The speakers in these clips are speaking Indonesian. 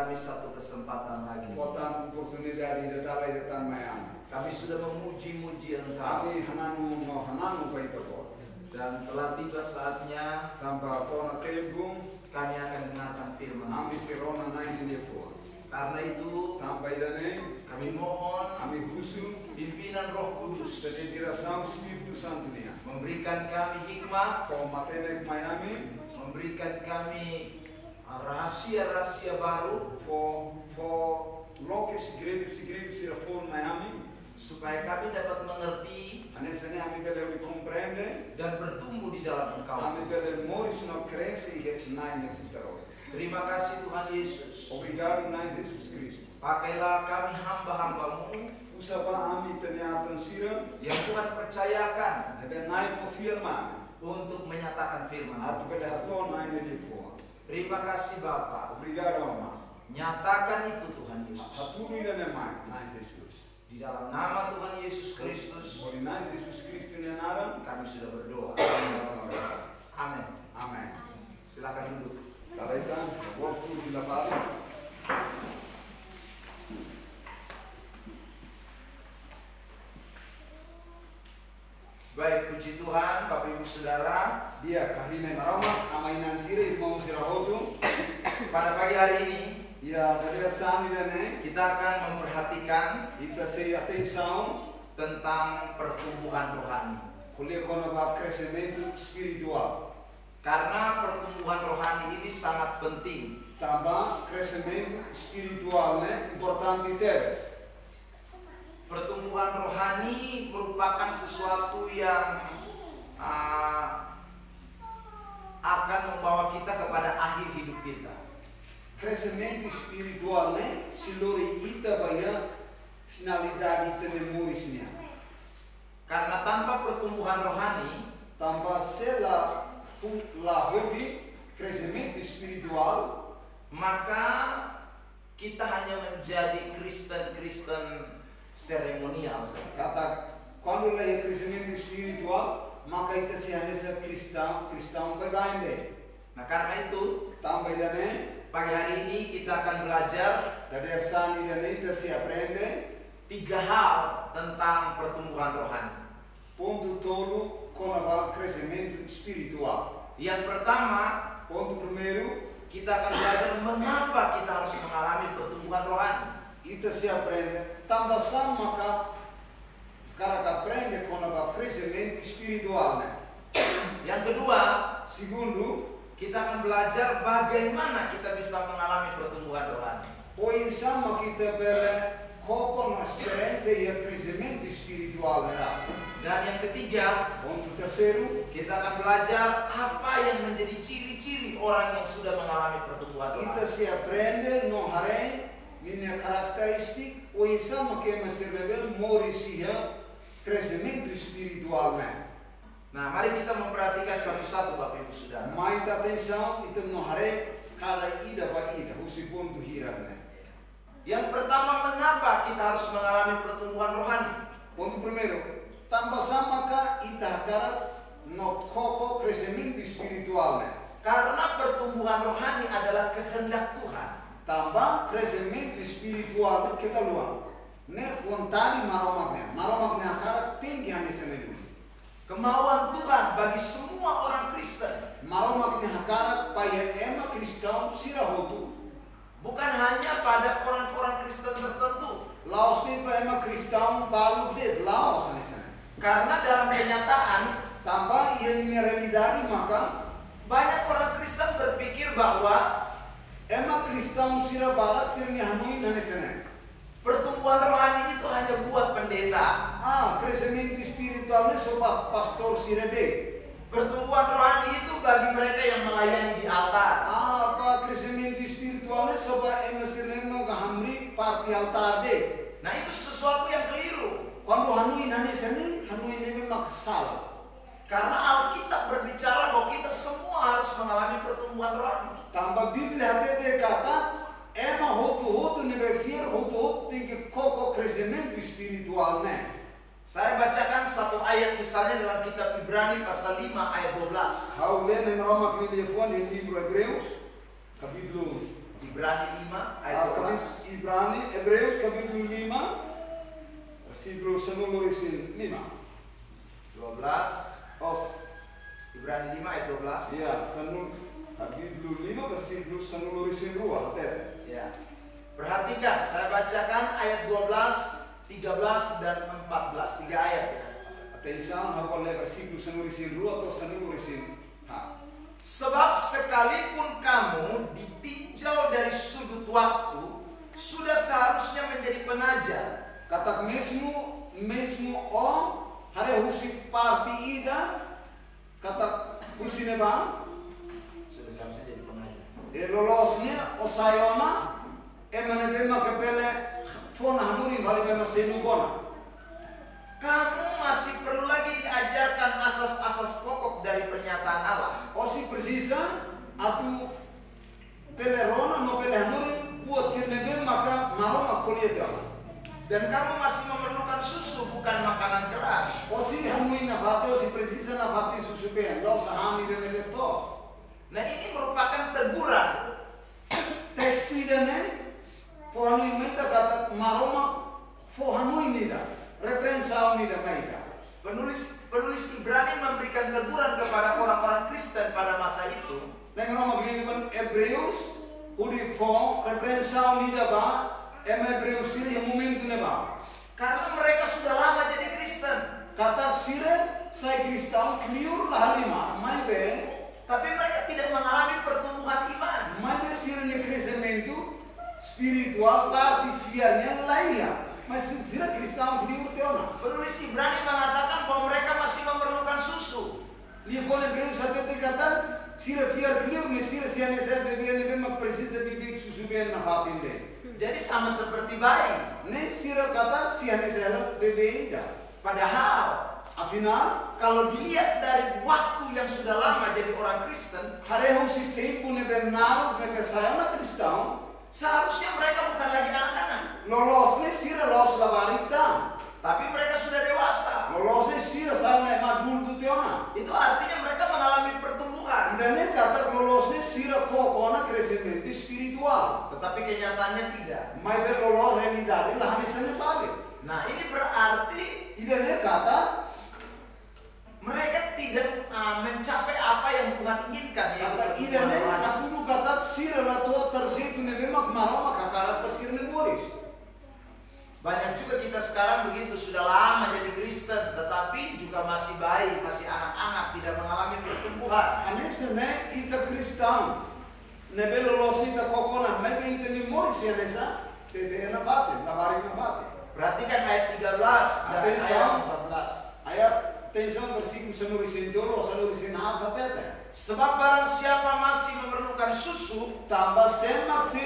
kami satu kesempatan lagi. Fotam oportunidade de dar de tamayam. Kami sudah memuji-muji Engkau. Kami hananu paitapot. Dan telah tiba saatnya Tanpa tona tebung, kami akan dengarkan firman. kami sirona naik di depan. Karena itu Tanpa idane, kami mohon kami busu, pimpinan Roh Kudus dan dirasam Espiritu Santo nia. memberikan kami hikmat, Formatene Miami, memberikan kami rahasia-rahasia baru for lokes sigredo sirafon Miami. supaya kami dapat mengerti Anesane kami bele comprende, dan bertumbuh di dalam Engkau. kami bele moris no cresce e naik futuro. Terima kasih Tuhan Yesus. Obrigado naik Jesus Cristo. Pakailah kami hamba-hamba-Mu Usa pa ami teniatan sira, yang Tuhan percayakan nebe naik for firman. untuk menyatakan firman. Atu bele haton naik di depan. Terima kasih Bapa. Obrigado ama. Nyatakan itu Tuhan Yesus. Hatulu idane mai, naik Jesus. Di dalam nama Tuhan Yesus Kristus Por naik Jesus Cristo ni naran. kami sudah berdoa. Amin. Amen. Silakan duduk. Salaitan, waktu di lapari. Baik, puji Tuhan, Bapak Ibu Saudara. Dia kahina marama, amainan sire mau sirahotu. Pada pagi hari ini Ya, dari sani dane, kita akan memperhatikan ita se atenção, tentang pertumbuhan rohani. kuliah kono ba crescimento espiritual. Karena pertumbuhan rohani ini sangat penting. Tambah crescimento espiritual ne importante teres. Pertumbuhan rohani merupakan sesuatu yang akan membawa kita kepada akhir hidup kita. Crescimento espiritual ne silori ita baya finalidade ita memorisnya. Karena tanpa pertumbuhan rohani, Tambah sela la hobi crescimento espiritual, maka kita hanya menjadi Kristen-Kristen seremonial saja. kata quando lei crescimento espiritual, maka ita se hanesa cristão bebainde. Nah, karena itu Tambah idane, pagi hari ini kita akan belajar dari sani idane ita se aprende 3 hal tentang pertumbuhan rohani. ponto tolo com a crescimento espiritual. Yang pertama, Ponto primeiro, kita akan belajar mengapa kita harus mengalami pertumbuhan rohani. ita se aprende tambah sama maka cara que aprende com a crescimento espiritual, né? Yang kedua, Segundo, kita akan belajar bagaimana kita bisa mengalami pertumbuhan rohani. o insama kita bele com a experiência e o crescimento espiritual, né? Dan yang ketiga, Ponto terceiro, kita akan belajar apa yang menjadi ciri-ciri orang yang sudah mengalami pertumbuhan ita rohani. se aprende no harém minha característica o insama que me serve morisia crescimento espiritual, né? Nah, mari kita memperhatikan satu-satu Bapak Ibu Saudara. Mais atenção, então no haré cada ida para ida, o segundo hira, né? Yang pertama, mengapa kita harus mengalami pertumbuhan rohani? Ponto primeiro, tambah sama ka ita cara no koko crescimento espiritual, né? Karena pertumbuhan rohani adalah kehendak Tuhan. Tambah crescimento espiritual kita luang. Ne vontade maromaknya cara tinggi hanisa medu. Kemauan Tuhan bagi semua orang Kristen Maromaknya cara paya ema kristão sirahotu. bukan hanya pada orang-orang Kristen tertentu. Laos ni pa ema kristão balu de Laos hanisa. Karena dalam kenyataan Tambah ia ni realidade maka banyak orang Kristen berpikir bahwa ema kristão sira balak sirni hanui hanisa. pertumbuhan rohani itu hanya buat pendeta. Crescimento espiritual ni sobat pastor sirade. Pertumbuhan rohani itu bagi mereka yang melayani di altar. Apa crescimento espiritual ni sobat emasirnemo gahamri parti altar de. Nah, itu sesuatu yang keliru. Quando hanui hanisa ni hanui ni maksal. Karena Alkitab berbicara bahwa kita semua harus mengalami pertumbuhan rohani. Tambah Biblia hati kata ema hotu ni befir hotu tinggi koko crescimento espiritual ne. Saya bacakan satu ayat misalnya dalam kitab Ibrani pasal 5 ayat 12. Haulé em Roma que telefone em livro Hebreus, capítulo Ibrani 5 ayat Hadis Ibrani, Hebreus kapitulo 5, versículo 5. 12. Ibrani 5 ayat 12. Ya, kapitulo 5, versículo 5. Hati-hati. Ya. Perhatikan, saya bacakan ayat 12, 13 dan 14. 3 ayat ya. Atenção, vamos ler versículo 5 atau 5. Sebab sekalipun kamu ditinjau dari sudut waktu, sudah seharusnya menjadi pengajar. Kata mesmo hari husi parti ida, kata husi neba, Sudah seharusnya jadi pengajar. lolosnya osayona, menebema kepele fona handuri balik bema senu bona. Kamu masih perlu lagi diajarkan asas-asas pokok dari pernyataan Allah. Osi precisa atu pelerona no pelehanduri buat sirnebe maka maroma kuliah dia. Dan kamu masih memerlukan susu, bukan makanan keras. Osi hanui nafate osi precisa nafate susupen lo sahani de nebetos. Nah, ini merupakan teguran. Teks idane fohanui meta kata maroma fohanui nida referensa nida maida. Penulis Ibrani memberikan teguran kepada orang-orang Kristen pada masa itu. Nah, maroma gini kan Hebreus udi fo referensa nida ba Hebreus siri momentu neba. Karena mereka sudah lama jadi Kristen. Kata sire saya Kristen kliur lah lima mai be. Tapi mereka tidak mengalami pertumbuhan iman. Mai be sire ne crescimento spiritual parte fiarnya lainnya. Masih sire Kristen kliur teona. Penulis Ibrani mengatakan bahwa mereka masih memerlukan susu. Livro Hebreus satu kata sire fiar kliur me sire siane saya bebe ne be mak precisa bibik susuben na fatin de. Jadi sama seperti bayi. Ne sire kata siane saya bebe ida. Padahal Afinal kalau dilihat dari waktu yang sudah lama jadi orang Kristen, hareho si tempo ne bernaro ne pesayana Kristen seharusnya mereka bukan lagi anak-anak. lolosne sire los la barita. Tapi mereka sudah dewasa. Lolosne sire sayana madultu teona. Itu artinya mereka mengalami pertumbuhan. Idane kata lolosne sire pokona crescimento spiritual. Tetapi kenyataannya tidak. Mai ber lolos realidade lah hanesane fale. Nah, ini berarti Idane kata mereka tidak mencapai apa yang Tuhan inginkan. kata idane atulu kata sire la tua tersetu ne bemak maroma kakara pesirne moris. Banyak juga kita sekarang begitu, sudah lama jadi Kristen, tetapi juga masih bayi, masih anak-anak, tidak mengalami pertumbuhan. Hanesane ita Kristen ne be lolos ita kokona mai be ita ni moris ya desa bebe na fate, na bari na fate. Perhatikan ayat 13 dan ayat 14. Ayat atenção versículo 1 1 Sebab barang siapa masih memerlukan susu, tambah semak si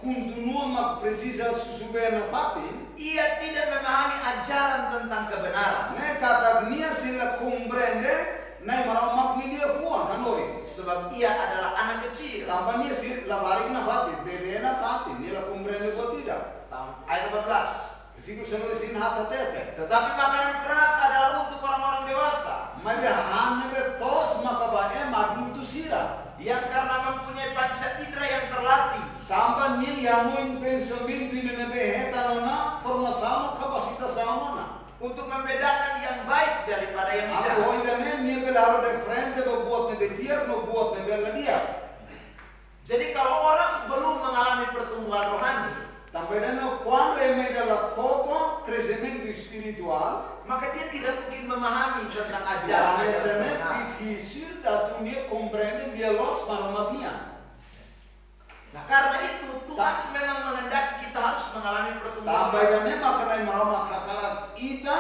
continua mak precisa susubir na fatin. ia tidak memahami ajaran tentang kebenaran. Ne kata nia sila comprende nai maramak ni dia fuan kanori. Sebab ia adalah anak kecil. Tambah nia si la barik na fatin, bebe na fatin, nia la comprende buat tidak. Ayat 14. Versículo 1 hata tete. Tetapi makanan keras adalah untuk orang-orang dewasa, Mai be han ne be tos maka ba madul tu sira. yang karena mempunyai panca indera yang terlatih. Tambah nia yamuin pensamento ini ne be heta nona formação kapasitas sama. Untuk membedakan yang baik daripada yang Aku jahat. hoidane nia be laro de frente be buat ne be dia no buat ne be la dia. Jadi kalau orang belum mengalami pertumbuhan rohani, Também quando é meio da pouco crescimento espiritual, maka dia tidak mungkin memahami tentang já ajaran nesse yang é benar. difícil da dunia compreender dia los para Nah, karena itu Tuhan memang menghendaki kita harus mengalami pertumbuhan. Também nem makna maroma kakara ita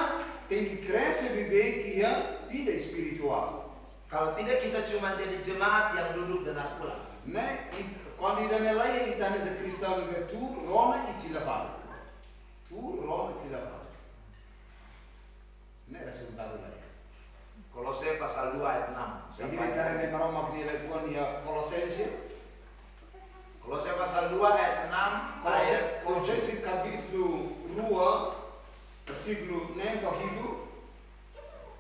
tem que crescer viver que é vida espiritual. Kalau tidak kita cuma jadi jemaat yang duduk dan pulang. Né? Quando ida nela ita nesse cristão vive tu rona e filapal. Tu rona e filapal. Né resultado lá. Kolose pasal 2 ayat 6. Jadi kita ini maroma que ele foi dia Colossenses. Kolose pasal 2 ayat 6. Colossenses capítulo 2 versículo 9 hidu.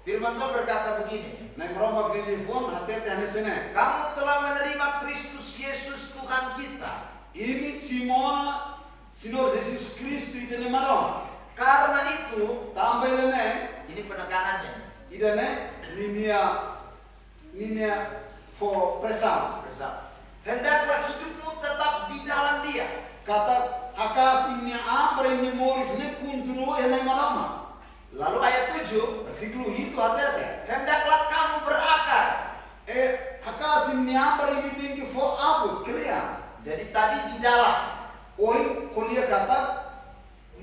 Firman Tuhan berkata begini. Na maroma que ele foi até nesene. Kamu telah menerima Kristus Yesus Tuhan kita. Ini Simona Senhor Jesus Cristo ida ne maroma. Karena itu, Tambah ne ini penekanannya. ida ne linia for presam. Hendaklah hidupmu tetap di dalam Dia. Kata akas ini apa ini moris ne kunturu ne maroma. Lalu ayat 7, Versículo itu hati-hati. hendaklah kamu berakar. Akas ini apa ini tinggi for abut kalian. Jadi tadi di dalam. Oi kuliah kata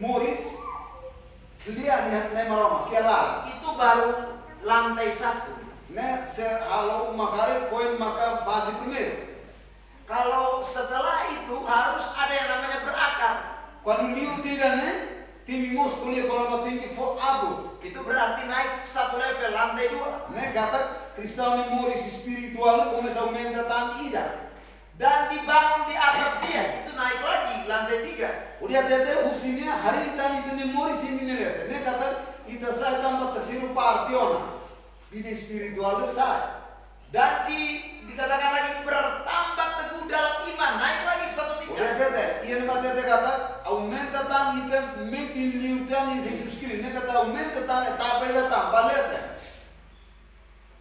moris kalian lihat ne maroma kialah. Itu baru lantai 1. Ne se alo makare poin maka basi primeiro. Kalau setelah itu harus ada yang namanya berakar. Quando liu tidak ne, timimos kuliah kalau batingi for abut. Itu berarti naik 1 level, lantai 2. Ne kata Kristau ne moris spiritual começa a aumentar tan ida. Dan dibangun di atas dia, itu naik lagi, lantai 3. Udah tete usinya hari tan itu ne moris ini ne lete. Ne kata ita sai tambah tersiru partiona. Vida espiritual sai. Dan dikatakan lagi bertambah teguh dalam iman, naik lagi 1 tingkat. Udah tete, iya ne tete kata aumenta tan ita metin liutan Jesus Kristus. Ne kata aumenta tan etapa ida tambah lete.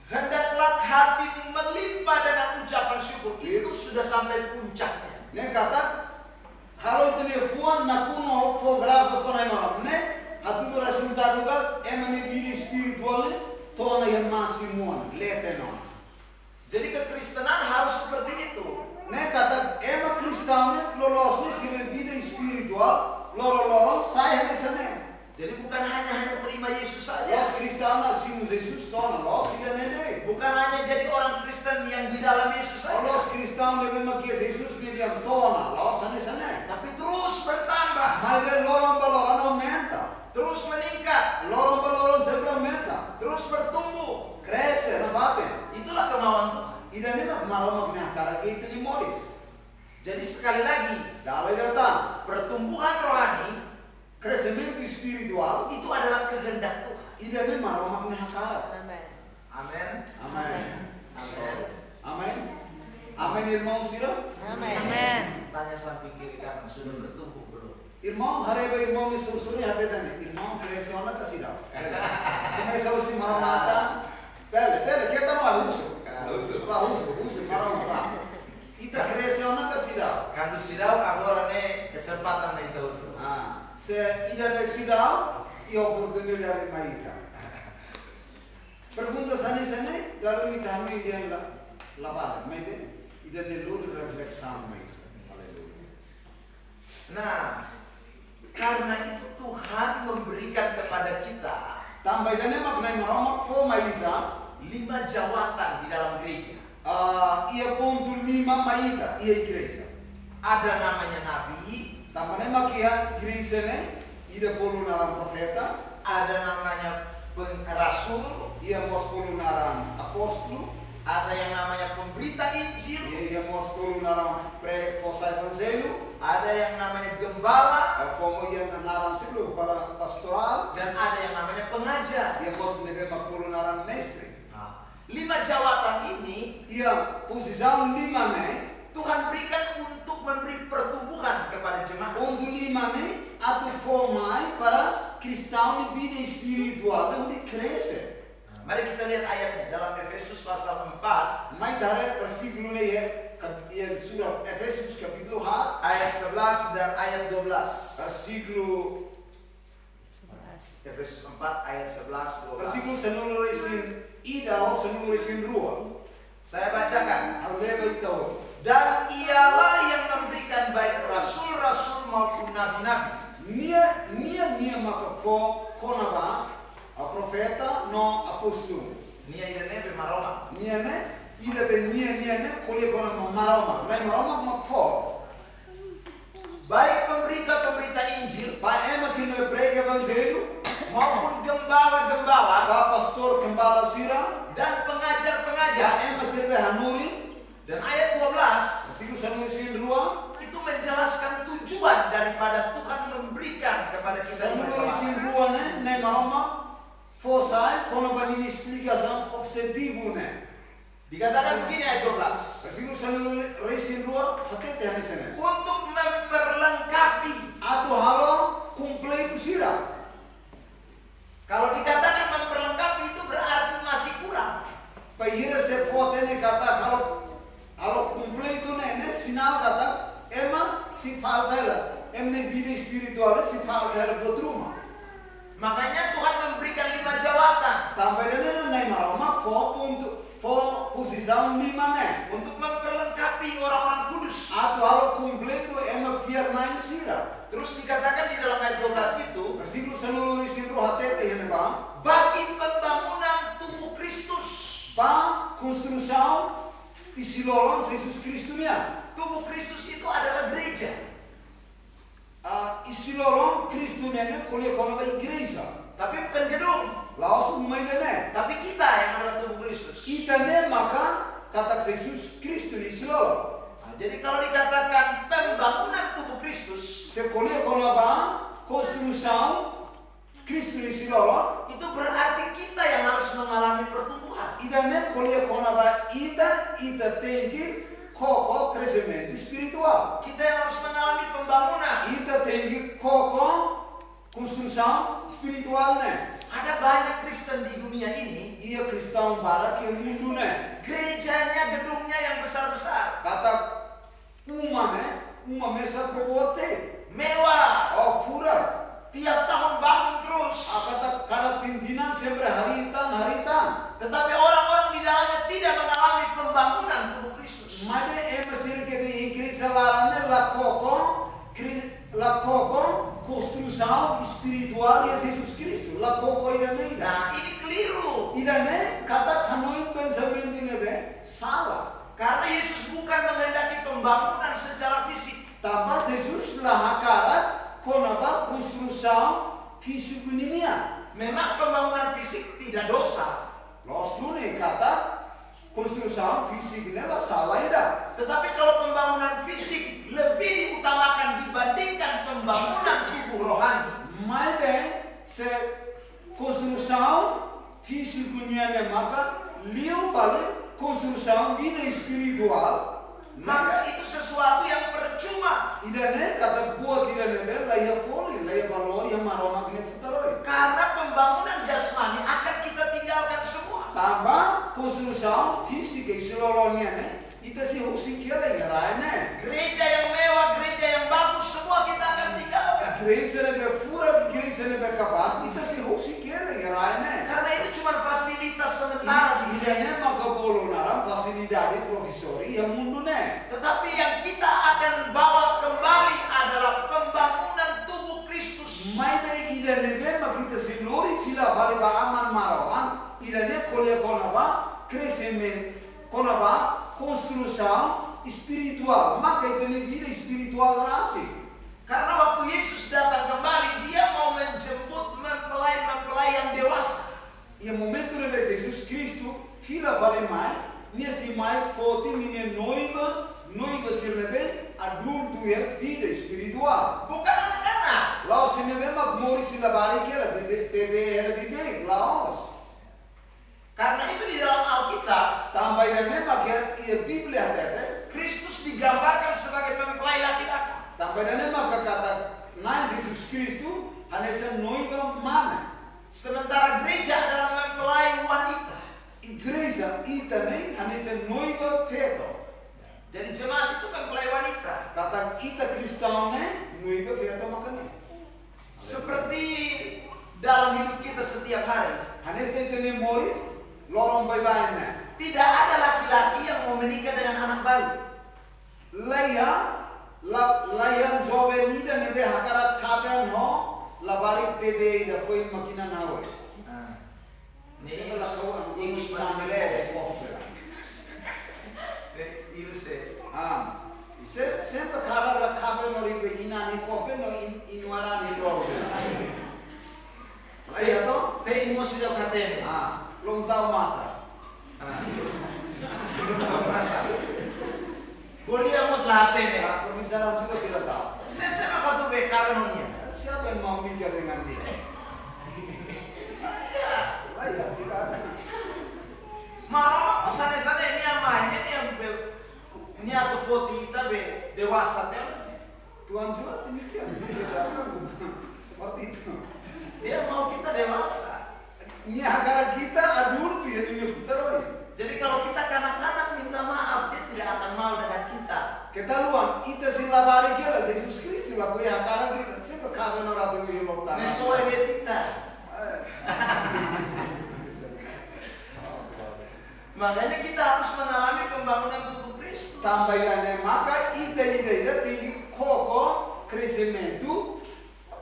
Hendaklah hatimu melimpah dengan ucapan syukur. Itu sudah sampai puncaknya. Ne kata halo telefon na kuno fo graças para nós, né? A tudo resultado ga emane vida espiritual tona yang masih muan lete no. Jadi kekristenan harus seperti itu. Ne kata ema kristane lolos ne sire vida espiritual loro sai hene sene. Jadi bukan hanya terima Yesus saja. Los kristana simus Jesus tona los ida nene. Bukan hanya jadi orang Kristen yang di dalam Yesus saja. Los kristana deve makia Jesus ne dia tona los sene. Tapi terus bertambah. Mas ver loron aumenta. Terus meningkat. Loron sempre aumenta. Terus bertumbuh. Cresce, não bate. Itulah kemauan Tuhan. Ida nena maroma kena cara que itu ni moris. Jadi sekali lagi, Dalam datang pertumbuhan rohani crescimento espiritual itu adalah kehendak Tuhan. ida ne maroma kena cara. Amen. Amin. Amin. Amin. Amin. Amin irmão Sira. Amen. Tanya samping kiri kanan, sudah bertumbuh belum? Irmão hareba irmão ni suruh hati tane. Irmão cresciona ka sira. Começa a se maromata. Pele, kita mau uso. Uso maroma. Ita cresciona ka sira. Kalau sidau agora ne kesempatan na itu. Se ida de sira e oportunidade marita. Pergunta sana lalu kita hamil dia lapar, mete ida de lur refleksam mai. Haleluya. Nah, karena itu Tuhan memberikan kepada kita Tambah dane maknai maromak fo maita 5 jawatan di dalam gereja. ia ponto 5 maita ia igreja. Ada namanya nabi, Tambah ne makia igreja ne ida polo naran profeta, ada namanya rasul, ia mos polo naran apostolo, ada yang namanya pemberita Injil, ia mos polo naran pre fosa evangelho, ada yang namanya gembala, como ia naran silo para pastoral, dan ada yang namanya pengajar. ia mos nebe makpolo naran mestre. Nah, 5 jawatan ini Ia posisão 5 ne Tuhan berikan untuk memberi pertumbuhan kepada jemaat. ponto 5 ne atu formai para cristão de vida espiritual onde cresce. Nah, mari kita lihat ayatnya dalam Efesus pasal 4 Mai dare versículo ne ia surat Efesus capítulo 4 ayat 11 dan ayat 12. versículo Efesus 4 ayat 11 12. versículo senulo resin ida ou senulo resin rua. Saya bacakan. Aleva itau. Dan ialah yang memberikan baik rasul-rasul maupun nabi-nabi. Nia maka konaba a profeta no apostolo. Nia idane bemaroma. Nia ne ida ben nia ne kole kona maroma. Nai maroma makfo. Baik pemberita-pemberita Injil Pa ema sino prega evangelho, maupun gembala-gembala pa pastor kembala sira, dan ya pengajar-pengajar. ema serve hanuri, Dan ayat 12 siku sanuri sin rua, itu menjelaskan tujuan daripada Tuhan memberikan kepada kita sanuri sin jawatan. rua ne maroma fosai kono banini explicação objetivo ne. Dikatakan begini ayat 12. Siku sanuri sin rua, hati hati sene. Untuk memperlengkapi si falta emne vida espiritual si falta buat rumah. Makanya Tuhan memberikan 5 jawatan. Tambah dengan nai maroma posisi 5 nih. Untuk memperlengkapi orang-orang kudus. Atau halo kompleto emak fiar nai sira. Terus dikatakan di dalam ayat 12 itu, versículo seluruh isi roh hatete yang Pak. Bagi pembangunan tubuh Kristus. Pak konstruksi isi lolong Yesus Kristusnya. Tubuh Kristus itu adalah gereja. Isi lolong Kristusnya kuliah kono gereja. Tapi bukan gedung. Langsung mainnya. Tapi kita yang adalah tubuh Kristus. Kita maka kata Yesus Kristus isi lolong. Jadi kalau dikatakan pembangunan tubuh Kristus, sekolah kono konstruksi Kristus isi lolong, itu berarti kita yang harus mengalami pertumbuhan. Idane kuliah kono ita tinggi koko crescimento spiritual. Kita yang harus mengalami pembangunan. Ita tinggi koko konstruksi spiritualnya. Ada banyak Kristen di dunia ini. Iya Kristen barat yang mundunya. Gerejanya, gedungnya yang besar-besar. Kata umma mesa provote. Mewah. Oh fura. Tiap tahun bangun terus. Kata karena pimpinan sempre haritan. Tetapi orang-orang di dalamnya tidak mengalami pembangunan tubuh Kristus. Made mesir ke di Kristen larane la koko konstruksi spiritual Yesus Kristus. La koko idane. Nah ini keliru. Idane kata kanoin pensamen tinebe salah. Karena Yesus bukan menghendaki pembangunan secara fisik. Tanpa Yesus lah hakarat konaba konstruksi fisik dunia. Memang pembangunan fisik tidak dosa. Los dulu kata konstruksi fisiknya lah salah ida. Tetapi kalau pembangunan fisik lebih diutamakan dibandingkan pembangunan tubuh rohani. Made se konstruksi fisik dunia maka liu paling konstruksi vida espiritual, maka itu sesuatu yang percuma. Idane kata buat idane laya foli, laya valor yang maroma kene futaroi. Karena pembangunan jasmani akan kita tinggalkan semua. Tambah konstruksi fisik seluruhnya itu sih usi kele yarane. Gereja yang mewah, gereja yang bagus, semua kita akan tinggalkan. Gereja yang berfura, gereja yang berkapas, itu sih usi kele yarane. Karena itu cuma fasilitas sementara di dunia. Maka bolu naram fasilitas profesori yang mundune. Tetapi yang kita akan bawa kembali adalah pembangunan tubuh Kristus. Maine idane bema kita sinori fila vale ba aman marawan, idane kole konaba crescimento, konaba konstruksi spiritual. Maka itu vida espiritual rasi. Karena waktu Yesus datang kembali, dia mau menjemput mempelai yang dewasa. Yang momento de Jesus Cristo fila vale mai, nesse mai forte minha noiva sirnebe adulto ya vida espiritual. Bukan anak-anak. Laos sirnebe mak mori silabari kela bebe era bebe laos. Karena itu di dalam Alkitab, tambah ini mak ya Biblia tete. Kristus digambarkan sebagai mempelai laki-laki. Tambah ini mak kata na Jesus Cristo hanesa noiva mana. Sementara gereja adalah mempelai wanita. Igreja ita nem hanesa noiva feto. Jadi jemaat itu mempelai wanita. Kata ita Kristen noiva feto makanya. Seperti dalam hidup kita setiap hari. Hanesa itu moris lorong bye-bye. Tidak ada laki-laki yang mau menikah dengan anak baru. Layan jobe nida nebe hakarat kaben ho labari pebe da foi makina nawe. Ini ingus masih meleleh. Ingus sempre karar la kaben ori be ina ni kope no inuara ni rolo. Laya to te ingus sudah katene. Belum tahu masa. Belum tahu masa. Boleh amos latene. Pembicaraan juga tidak tahu. Nese maka tu be karonia. Siapa yang mau mikir dengan dia? Laya tidak ada. Malah sana-sana ini yang main ini atau foto kita be dewasa Tuhan juga demikian. Seperti itu. Dia mau kita dewasa. Ini agar kita adult ya ini futaroi. Jadi kalau kita kanak-kanak minta maaf, dia tidak akan mau dengan kita. Ketaluan, ita sila bari kela, Jesus Kristi lah kuya karang kita, siapa kabe noratu hilop karang. Nesoe kita. Makanya kita harus mengalami pembangunan tubuh Kristus. Tambahannya maka ida tinggi koko crescimento,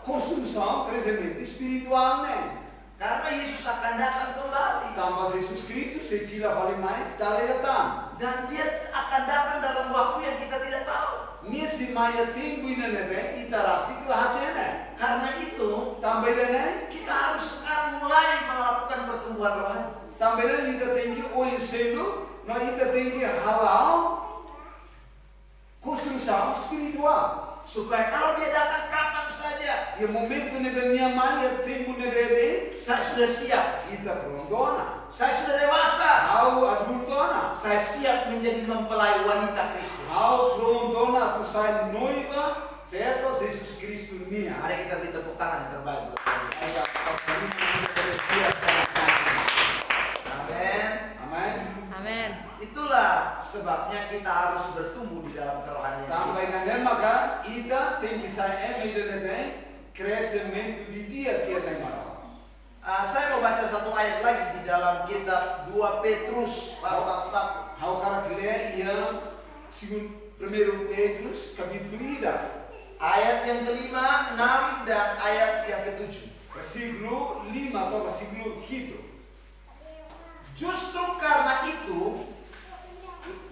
construção, crescimento espiritualnya. Karena Yesus akan datang kembali. Tambah Yesus Kristus, se fila vale mais, dalai datang. Dan dia akan datang dalam waktu yang kita tidak tahu. Nesse maya tempo ina nebe, itarasi kelahatnya. Karena itu, Tambahannya kita harus sekarang mulai melakukan pertumbuhan rohani. Tambahannya ita tinggi o ensino, no ita tinggi halal, construção espiritual. Supaya kalau dia datang kapan saja, E momento nebe minha malha tempo nebe saya sudah siap. ita prontona. Saya sudah dewasa. Au adultona. Saya siap menjadi mempelai wanita Kristus. Au prontona tu sai noiva, feto Jesus Cristo minha. Mari kita beri tepuk tangan yang terbaik buat Tuhan. Amin. Amin. Amin. Itulah sebabnya kita harus bertumbuh di dalam kerohanian. Sampai nanti maka ita tem que sair nebe crescimento di dia que é maior. Saya mau baca satu ayat lagi di dalam kitab 2 Petrus pasal 1. Hau cara que lê ia segundo primeiro Petrus capítulo 1. Ayat yang kelima, 6 dan ayat yang ketujuh. Versículo 5 atau versículo 7. Justru karena itu,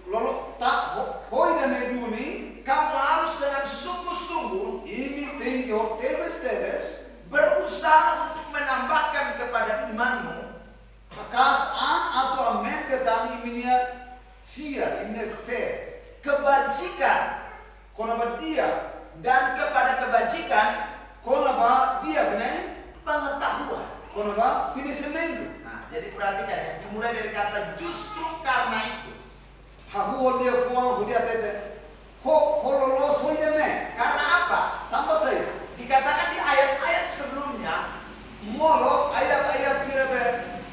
Lolo tak hoi dan eduni kamu harus dengan sungguh-sungguh ini tem que teves berusaha untuk menambahkan kepada imanmu Hakas atau a mente tani minia fia imne fe kebajikan, kona ba dia dan kepada kebajikan kona ba dia kene pengetahuan. kona ba conhecimento. Nah, jadi perhatikan ya, dimulai dari kata justru karena itu. Habu dia fuang dia tete lo soi dene Karena apa? tambah saya Dikatakan di ayat-ayat sebelumnya molo ayat-ayat sirebe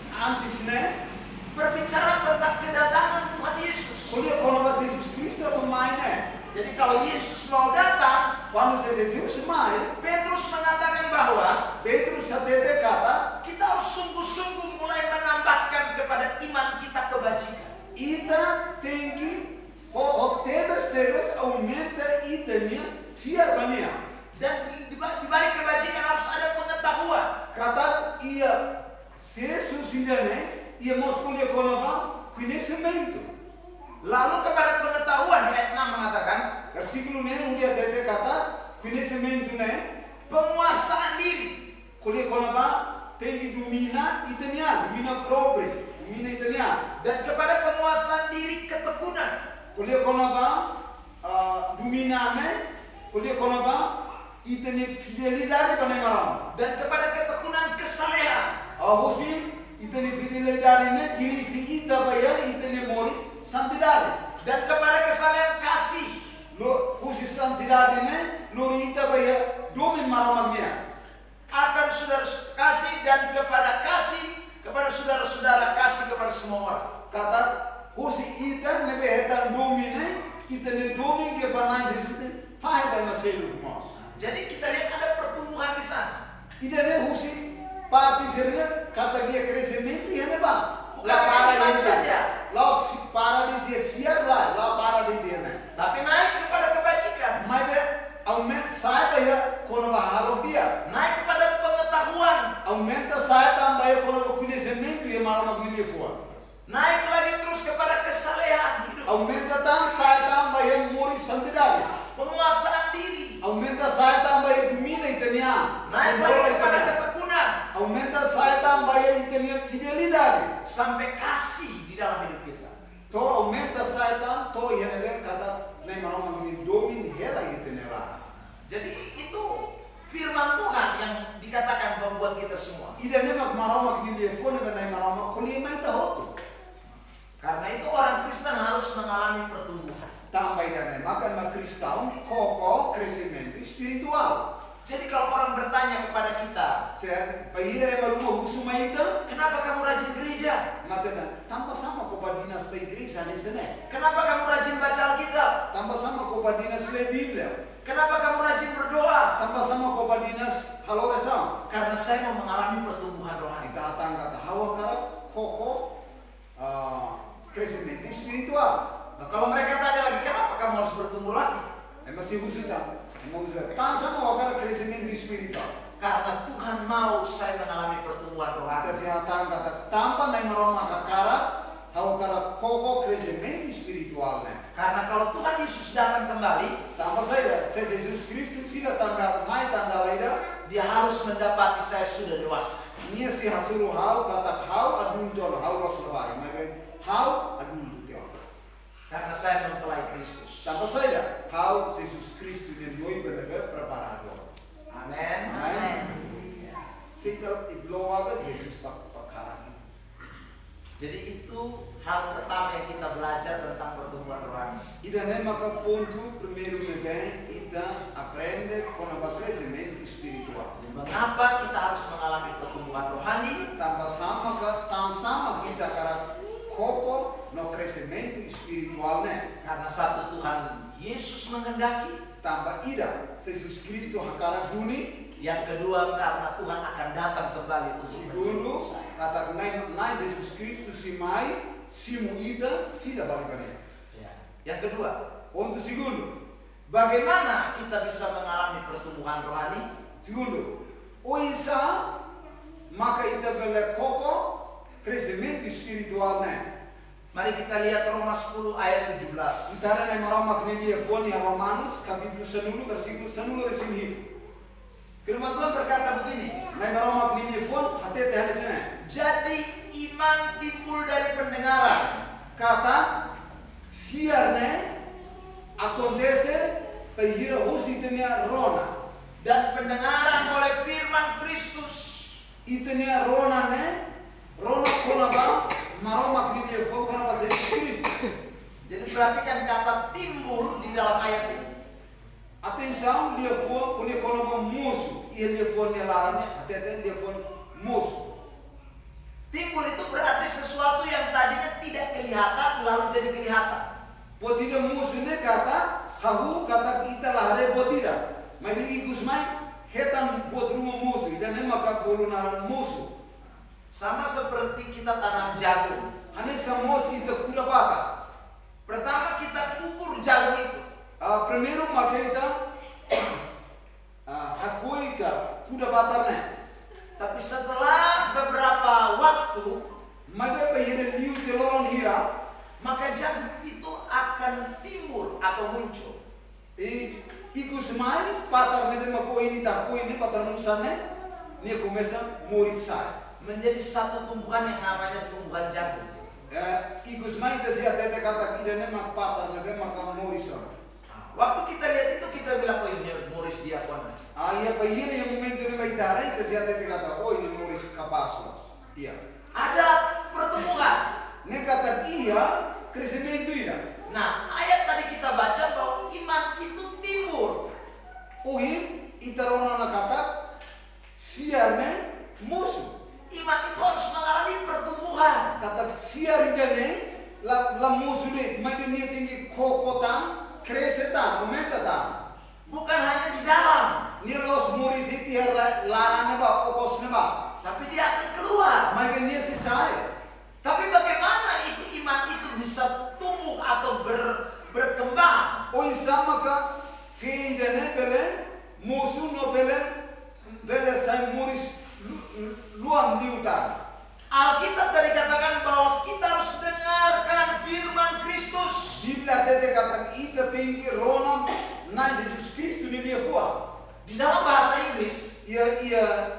antisne berbicara tentang kedatangan Tuhan Yesus. kuliah kona ba Jesus Kristo atau maine Jadi kalau Yesus mau datang, quando Jesus mai Petrus mengatakan bahwa Petrus tete kata kita harus sungguh-sungguh mulai menambahkan kepada iman kita kebajikan. ita tem que teves aumenta itania fiar bania Dan di balik kebajikan harus ada pengetahuan. kata ia Jesus indane ia mos kuliah kona ba conhecimento. Lalu kepada pengetahuan, ayat 6 mengatakan Versículo ne dia tete kata conhecimento ne penguasaan diri. kuliah kona ba tem que domina itania domina próprio domina itania Dan kepada penguasaan diri ketekunan. kuliah kona ba domina ne kuliah kona ba itania fidelidade pada maram Dan kepada ketekunan kesalehan. ahosi itania fidelidade ne diri si ita baya itania moris santidade Dan kepada kesalehan kasih. lo husi santidade ne lo ita baya domin maramagnia Akan saudara kasih dan kepada saudara-saudara kasih kepada semua orang. kata husi ita nebe hetan domine itania domin ke banai Jesus ne pai ba maselu mos Jadi kita lihat ada pertumbuhan di sana. idane husi parti serna kata dia crescimento ia neba Bukan la para iman dia saja, la para dia fiar la para dia ne tapi naik kepada kebajikan, mai be aumenta sai ba ya kono ba halo dia naik kepada pengetahuan, aumenta sai tambah ya kono ba conhecimento ia mara magni fua naik lagi terus kepada kesalehan hidup, aumenta tan sai tambah ya mori santidade penguasaan diri, aumenta sai tambah ya domina itania naik lagi kepada ketekunan, aumenta sai tambah ya itania fidelidade sampai kasih di dalam hidup kita. to aumenta sai tan to ia ne kata ne mara magni domin hela itania la Jadi itu firman Tuhan yang dikatakan membuat kita semua. ida ne mak mara magni dia fone ba ne mara mak kuli mai ta hotu Karena itu orang Kristen harus mengalami pertumbuhan. tambah dan maka ma cristão koko crescimento espiritual Jadi kalau orang bertanya kepada kita, kenapa kamu rajin gereja? Tanpa sama kepada dinas gereja di sini. Kenapa kamu rajin baca Alkitab? Tanpa sama kepada dinas Biblia. Kenapa kamu rajin berdoa? Tanpa sama kepada dinas haloresam. Karena saya mau mengalami pertumbuhan rohani. Kita kata hawa karap koko crescimento spiritual. Nah, kalau mereka tanya lagi, kenapa kamu harus bertumbuh lagi? Masih usutah. Tanpa sama wakar crescimento spiritual. Karena Tuhan mau saya mengalami pertumbuhan rohani. Kita sihatan kata tanpa naik meroma kakara hawa karap koko crescimento spiritualnya. Karena kalau Tuhan Yesus datang kembali, tanpa saya Yesus Kristus tidak tanggal mai tanggal lain, dia harus mendapati saya sudah dewasa. Nia si hasuru hau kata hau adulto hau rasulullah, hau adulto. Karena saya mempelai Kristus. Tanpa saya hau Yesus Kristus dan noi benar preparador. Amin. Amin. Sikap igloba Yesus perkara. Jadi itu hal pertama yang kita belajar tentang pertumbuhan rohani. Ida maka ponto primeiro lugar ida aprende con el crecimiento espiritual. Mengapa kita harus mengalami pertumbuhan rohani? Tanpa sama kita karena koko no crecimiento espiritualnya. Karena satu Tuhan Yesus menghendaki. Tanpa ida Yesus Kristus hakara buni. Yang kedua karena Tuhan akan datang kembali untuk segundo kata nai Yesus Kristus si mai simu ida tidak balik lagi. Ya. Yang kedua, untuk segundo, bagaimana kita bisa mengalami pertumbuhan rohani? Segundo, oisa maka ita bela koko crescimento espiritualnya. Mari kita lihat Roma 10 ayat 17. Kita na Roma kini Evonia Romanos kapitulo 9 versículo 9 resini. Firman Tuhan berkata begini. Na Roma kini Evon hati di sana. Jadi iman timbul dari pendengaran. Kata siarne acontece pehira husitnya rona. Dan pendengaran oleh firman Kristus. Itnya rona ne rona konaba maroma kini Evon konaba Yesus Kristus. Jadi perhatikan kata timbul di dalam ayat ini. Atenção, dia foi quando ele colocou moço e ele foi nelarane, até dia foi moço. Timbul itu berarti sesuatu yang tadinya tidak kelihatan lalu jadi kelihatan. Potida moço ne kata, hahu kata kita lahare potida. Mas ikus mai hetan potrumo moço, dan ne maka polunaran moço. Sama seperti kita tanam jagung. Ane sa moço itu kuda bata. Pertama kita kubur jagung itu. Primeiro makita hakuika kuda batarnya. Tapi setelah beberapa waktu, maka pehire liu teloron hira, maka jagung itu akan timbul atau muncul. Ikus mai patar nebe mako ini patar musane, dia começa morisai. Menjadi satu tumbuhan yang namanya tumbuhan jagung. Ikus mai tesi atete kata idane mak patar nebe maka morisai. Waktu kita lihat itu kita bilang, oh ini Morris Diakon. Iya pahira yang momento ni baitara itu siapa yang kata, oh ini Morris Kapasos. Iya. Ada pertumbuhan. Ne kata iya, crescimento iya. Nah ayat tadi kita baca bahwa iman itu timbul. Uhin itarona na kata fiarne musuh. Iman itu harus mengalami pertumbuhan. Kata fiar jane la musuh ni, mungkin dia tinggi kokotan. Crescetan, aumentatan. Bukan hanya di dalam. Dia los murid itu larane ba, opos ba. Tapi dia akan keluar. Mungkin dia sisai. Tapi bagaimana itu iman itu bisa tumbuh atau berkembang? Oh sama ka keidane bele musuh no bele sai muris luan diutar. Alkitab tadi katakan bahwa kita harus dengarkan firman Kristus. Biblia tadi kata kita tinggi ronam na Yesus Kristus ni dia fua. Di dalam bahasa Inggris, dia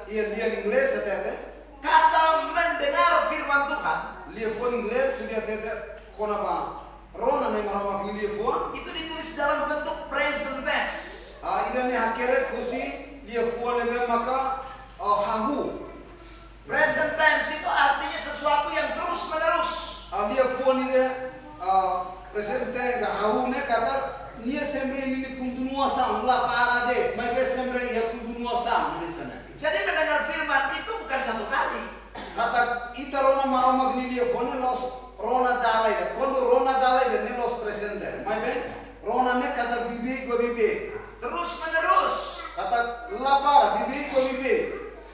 Inggris tadi. Kata mendengar firman Tuhan, dia fua Inggris sudah tadi kona ba rona na marama kini dia fua. Itu ditulis dalam bentuk present tense. Ida ni hakere kusi dia fua nebe maka hahu. Present tense itu artinya sesuatu yang terus menerus. Dia phone ini present tense hahu ne kata nia sempre ini continua sa la para de, mas sempre ia continua Jadi mendengar firman itu bukan satu kali. Kata ita rona maroma gni dia fone los rona dalai, kondo rona dalai ne los presenter. Mai ben rona ne kata bibi go bibi. Terus menerus. Kata lapar bibi go bibi.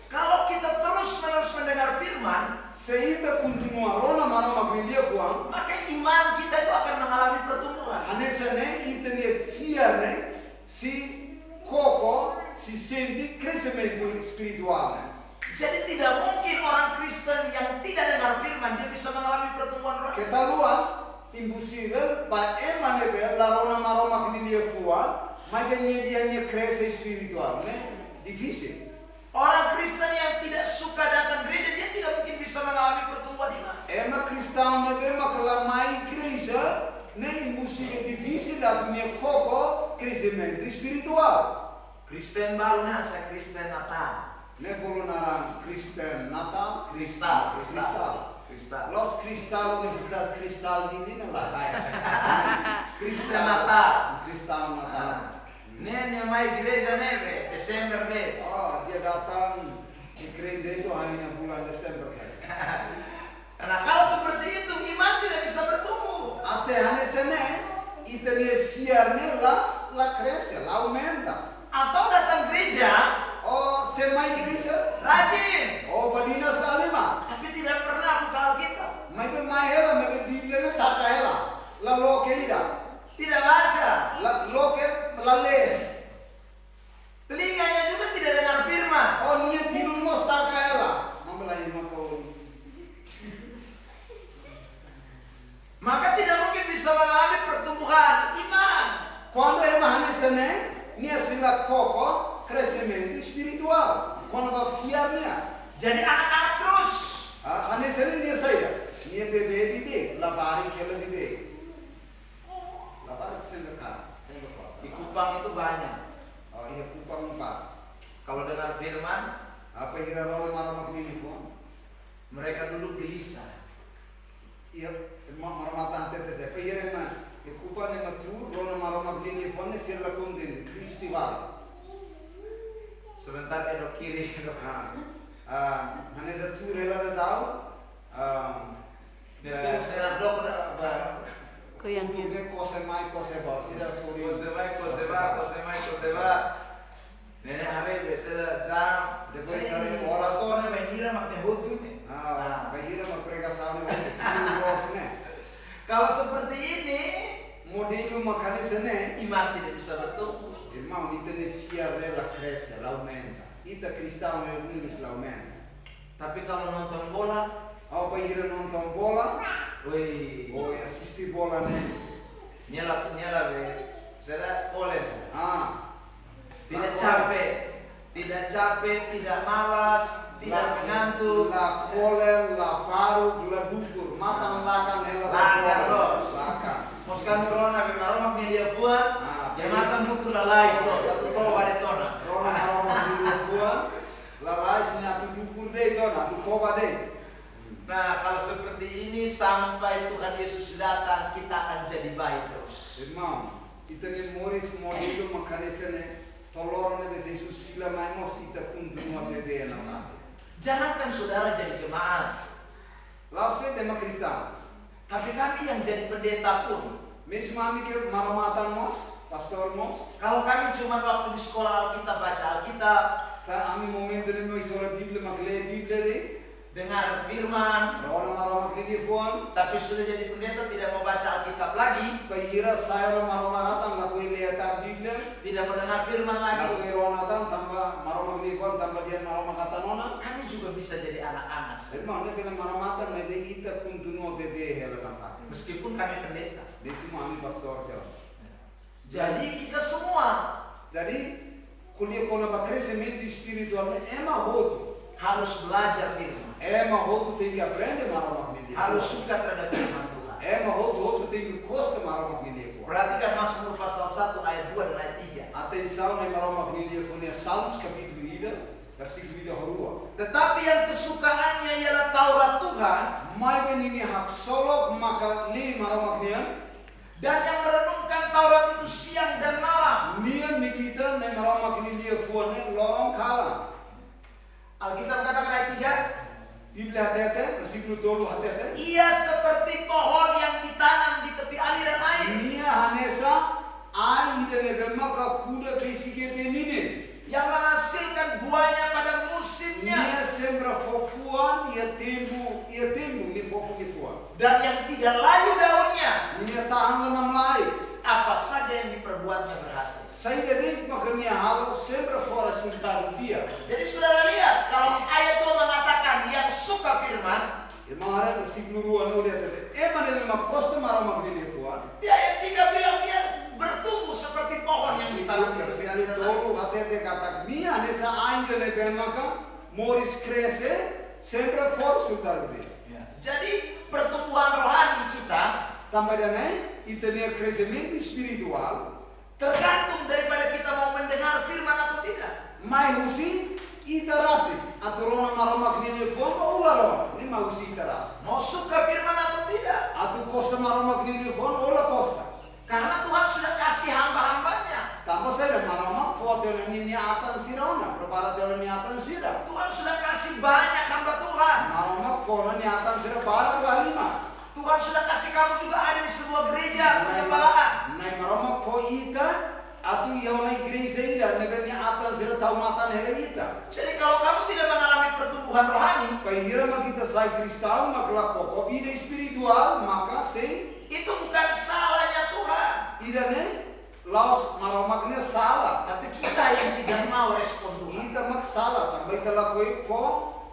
Kalau kita terus menerus mendengar firman, seita continua rona maroma gni dia fuang, maka iman kita itu akan mengalami pertumbuhan. Anesane ita ne fiarne si koko si senti crescimento spiritual. Jadi tidak mungkin orang Kristen yang tidak dengar firman dia bisa mengalami pertumbuhan rohani. Ketaluan impossível ba emane per la rona maroma che dia fuà, ma che dia cresce spiritual, ne? Difficile. Orang Kristen yang tidak suka datang gereja dia tidak mungkin bisa mengalami pertumbuhan iman. Ema Kristão ne be ma kala mai igreja, ne impossível difficile la dunia poco crescimento spiritual. Kristen baru nasa Kristen Natal. Ne bolo narang Kristen Natal, Kristal. Los Kristal Universitas Kristal ini lah. Kristen Natal. Kristal Natal. Nih mai gereja neve Desember nih. Oh, dia datang di gereja itu hanya bulan Desember saja. Nah, kalau seperti itu iman tidak bisa bertumbuh. Asehane sene itene fiarne la cresce, la aumenta. Atau datang gereja, Oh, semai gereja. rajin. Oh, badina sekali mah. Tapi tidak pernah buka Alkitab. Mai pe mai hela, mai pe Biblia ne tak hela. La loke ida. Tidak baca. La loke la le. Telinganya juga tidak dengar firman. Oh, ne tidur mos tak hela. Mambelai makau. Maka tidak mungkin bisa mengalami pertumbuhan iman. Quando emane sene, nia sila koko crescimento spiritual. Quando va fiarnya. Jadi anak-anak terus. Ane sene dia saya. Nia bebe bibe, labari kela bibe. Labari sendekat, sendekat. Di Kupang itu banyak. Oh iya Kupang 4. Kalau dengar firman, Apa kira role marama kini pun? mereka duduk gelisah. Iya, marama tante saya. Pihire mah, Kupang ni matu, role marama kini pun ni sirla kundin, festival. Sebentar edok kiri, edok kanan. Hanya satu rela tahu. Itu saya dok Yang ini kose mai kose bau, tidak sorry. Koseba. Nenek hari biasa jam. Depois sale horas. Pastornya mengira maknya hutu nih. Bayira mah mereka sama bos nih. Kalau seperti ini, modelo makanya sene. iman tidak bisa bertumbuh. Irmão, ita ne fiare la cresce, la aumenta. Ita cristão é Willis la aumenta. Tapi kalau nonton bola, Ao bayira nonton bola, wih, ou assistir bola né. nyala be, saya poles. Tidak capek, tidak malas, tidak mengantuk. La cole, la paru, la dukur, matan lakan hela Lakan. Moskan corona, memang dia buat, dia matan dukur lalai, satu toba de tona. Rona maroma dia buat, la lais ni atu dukur deh dona, atu toba deh. Nah, kalau seperti ini sampai Tuhan Yesus datang, kita akan jadi baik terus. Irmão, kita ni moris modelo makanya sene. Tolong nabi Yesus sila mai mos ita continua bebe na mate. Jangankan saudara jadi jemaat, Laos te tema Kristen. tapi kami yang jadi pendeta pun, Mesmo kami ke maramatan mos, pastor mos. kalau kami cuma waktu di sekolah Alkitab baca Alkitab, Sa ami momento ni mo isola Biblia makle Biblia de. dengar firman, Rona marama kredi fuan. tapi sudah jadi pendeta tidak mau baca Alkitab lagi, Kayira saya marama hatan la ko ileta Biblia. tidak mendengar firman La lagi, ko rona tan tambah marama kredi fuan tambah dia marama kata nona. kami juga bisa jadi anak-anak. Irmão, ne pela maramatan me de ita continua bebe hela na fa. Meskipun kami pendeta. Desi mo ami pastor jo. Jadi kita semua Jadi kuliah kona ba crescimento espiritual ema hoto. harus belajar firman, Ema hoto tem que aprender marama kredi. harus suka terhadap firman Tuhan. Ema hoto tem que costa marama kredi. Perhatikan Mazmur pasal 1 ayat 2 dan ayat 3. Atenção na marama kredi fonia Salmos capítulo 1 versículo 1 harua. Tetapi yang kesukaannya ialah Taurat Tuhan, Mai benini hak solo maka li marama kredi. dan yang merenungkan Taurat itu siang dan malam. Nia mikita na marama kredi fonia lorong kala. Alkitab katakan ayat 3. Biblia hati-hati, versículo 2 hati-hati. Ia seperti pohon yang ditanam di tepi aliran air. Nia hanesa ai idane bemaka kuda besike benine. Yang menghasilkan buahnya pada musimnya. Nia sembra fofuan, ia tembu ni fofuan. Dan yang tidak layu daunnya. Nia tahan lenam lai. Apa saja yang diperbuatnya berhasil. Saya jadi makanya halo sembra fora sultan dia. Jadi saudara lihat, kalau ayat Tuhan mengatakan yang suka firman, Mara versículo 2 lihat tadi. Mana memang kosto mara magdini fuan. di ayat 3 bilang dia bertumbuh seperti pohon yang ditanam di tepi Versículo todo hati-hati kata Nia nessa ainda ne bemaka moris cresce sembra fora sultan dia. Jadi pertumbuhan rohani kita Tambah danai, itu nih crescimento espiritual tergantung daripada kita mau mendengar firman atau tidak. Mai husi itarasi aturona maroma kini fon ulara ni mai husi itarasi. Mau suka firman atau tidak. Atu costa maroma kini fon ola costa. Karena Tuhan sudah kasih hamba-hambanya. Tambah saya maroma foto ni atan sirona, preparator ni atan sira. Tuhan sudah kasih banyak hamba Tuhan. Maroma foto ni atan sira para kalima. Tuhan sudah kasih kamu juga ada di sebuah gereja penyembahaan. Nai maroma fo ita atu yauna igreja ida negeri atan sira taumatan hele ita. Jadi kalau kamu tidak mengalami pertumbuhan rohani, Paihira kita sai kristau makla pokok ide spiritual maka se itu bukan salahnya Tuhan. ida ne laos maromaknya salah. Tapi kita yang tidak mau respon Tuhan. Ita mak salah tambah ita lakoi fo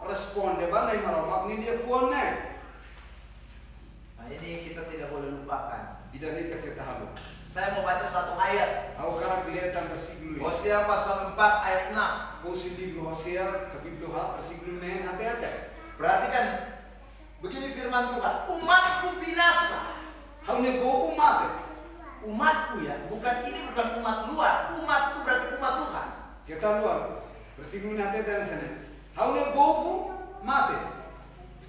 responde ba nai maromak ni dia fuone. Nah ini kita tidak boleh lupakan. Ida ne kita halu. Saya mau baca satu ayat. Aku karena kelihatan versículo. Hosea pasal 4 ayat 6. Posisi libro Hosea capítulo 4 versículo 9 hati-hati. Perhatikan. Begini firman Tuhan, umatku binasa. Haune boku mate. Umatku ya, ini bukan umat luar. Umatku berarti umat Tuhan. Kita luar. Versículo hati-hati dari sana. Haune boku mate.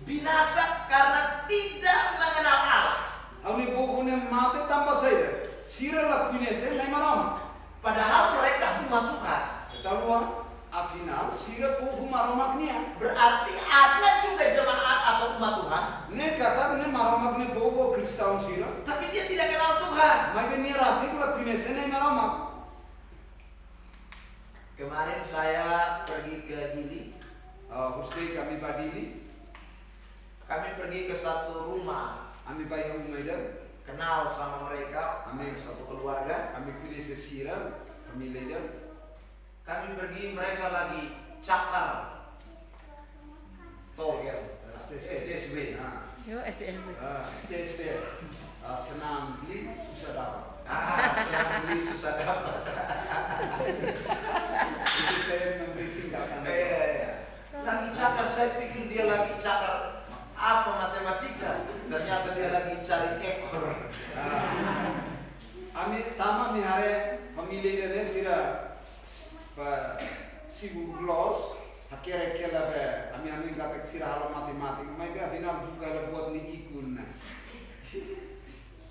Binasa karena tidak mengenal Allah. Haune boku ne mate tambah saja. Sira la kunese nai maroma. Padahal mereka umat Tuhan. Kita luar. Afinal sira boku maromak nia. Berarti ada juga jemaat atau umat Tuhan. Ne kata ne maromak ne boku Kristen sira. Tapi dia tidak kenal Tuhan. Maka ni rasi la kunese nai maromak. Kemarin saya pergi ke Dili. Hussein kami badili. Kami pergi ke satu rumah. Kami bayar rumah Kenal sama mereka. Kami satu keluarga. kami kunese sira. Kami leader. Kami pergi, mereka lagi cakar togel SDSB. Yo, SDSB. SDSB. Senam beli susah dapat. Senang beli susah dapat. Itu saya memberi singkatan. Iya. Lagi cakar, saya pikir dia lagi cakar apa matematika. Ternyata dia lagi cari ekor. Kami tama mihare família dele sira sibu glos hakere-kela be kami anu kata sira halo matematik mai be final buka la buat ni ikun.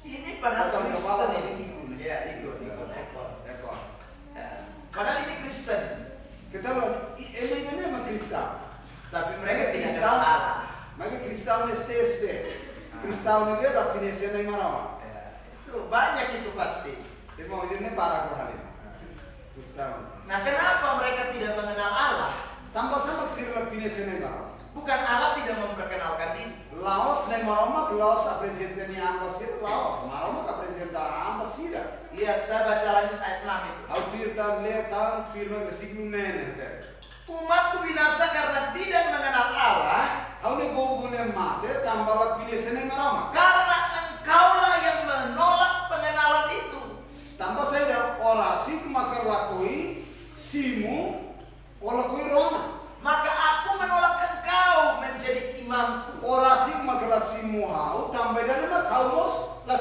Ini padahal Bukan Kristen kepala, ini. ikun. Iya, ikun ekor. Ekor. Ya. Padahal ini Kristen. Kita lo emang ini emang Kristen. Tapi mereka tidak Kristen. kenal Allah. Mai Kristen STSB. Kristen ne be la pinese nai marawa. Itu banyak itu pasti. Emo jene para ko halin. Kristen. Nah, kenapa mereka tidak mengenal Allah? Tambah sama sira la pinese nai marawa. Bukan Allah tidak memperkenalkan ini. Laos nai maroma Laos apresenta ni ambasir Laos. Maroma apresenta ambasira. Lihat, saya baca lanjut ayat 6 itu. Au tirtan letan firman versículo 9. Umatku binasa karena tidak mengenal Allah, Au ne bovu ne mate tambah la pinese nai maroma. karena engkaulah yang menolak pengenalan itu. Tambah saya dah orasi maka lakui simu olakui rona. Maka aku menolak engkau menjadi imamku. Orasi maka la simu hau tambah dan mak kaumos la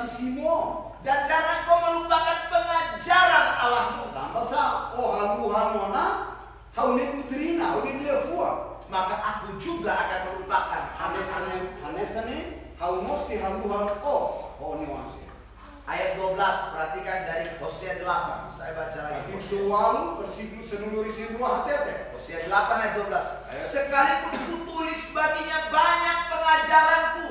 simu. Dan karena kau melupakan pengajaran Allahmu, Tambah sa oh haluhan ona hau ne putrina hau ne dia fua. maka aku juga akan melupakan anak-anak. Hanesane hau mosi haluhan oh ni wasi. ayat 12, perhatikan dari Hosea 8. Saya baca lagi. Isualu versículo senuluri senua hati-hati. Hosea 8 ayat 12. Sekalipun kutulis baginya banyak pengajaranku.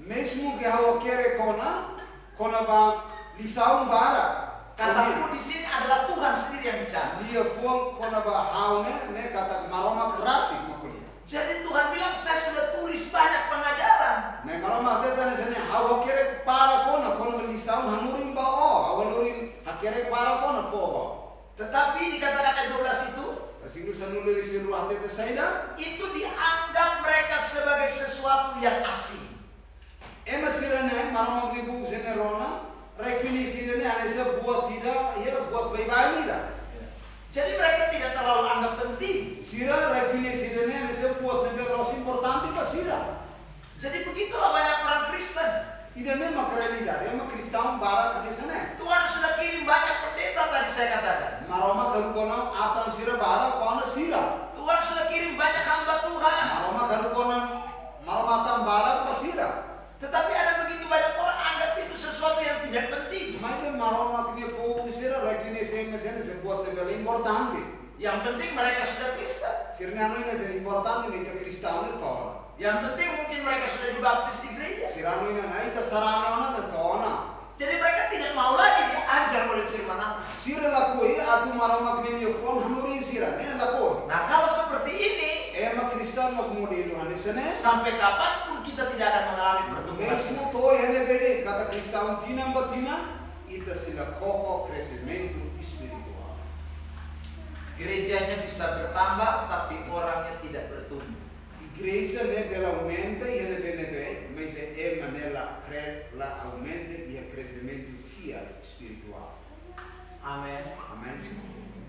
Mesmo que hawa kere kona bang lisaun bara. Kataku di sini adalah Tuhan sendiri yang bicara. Dia fuang kona ba haune ne kata maroma kerasi makulia. Jadi Tuhan bilang saya sudah tulis banyak pengajaran. Ne maroma teta ne sene hawa kere para kona lisaun hanurin ba o hawa nurin hakere para kona fogo. Tetapi dikatakan ayat 12 itu, Versículo senuluri senua hati saida. itu dianggap mereka sebagai sesuatu yang asing. Ema sirene maroma blibu sene rona. Rekini sirene ane sebuah tidak ya buat bayi dah. Jadi mereka tidak terlalu anggap penting. Sira rekini sirene ane sebuah negara los importante pas sira. Jadi begitulah banyak orang Kristen. Ida ne makrelida, dia Kristen barat ane sana. Tuhan sudah kirim banyak pendeta tadi saya katakan. Maroma karukono atan sira barat pauna sira. Tuhan sudah kirim banyak hamba Tuhan. Maroma karukono maroma atan barat pas sira. Tetapi ada begitu banyak orang anggap itu sesuatu yang tidak penting. Mai maroma kini po sira rekini sene sebuah negara importante. Yang penting mereka sudah Kristen. Sirne anu ini se importante ni Kristen itu. Yang penting mungkin mereka sudah dibaptis di gereja. Sirano ini naik terserana ona dan tona. Jadi mereka tidak mau lagi diajar oleh firman Allah. Sira lakoi atu marama kini fon hanuri sira ne lakoi. Nah kalau seperti ini, Ema Kristen mak modelo ane sene. sampai kapanpun kita tidak akan mengalami pertumbuhan. Mesmo to ene bede kata Kristen tina batina ita sila koko crescimento espiritual. Gerejanya bisa bertambah tapi orangnya tidak bertumbuh. Igreja ne dela aumenta e ene bene be, mas ema nela la aumenta e a crescimento fiat espiritual. Amin. Amen.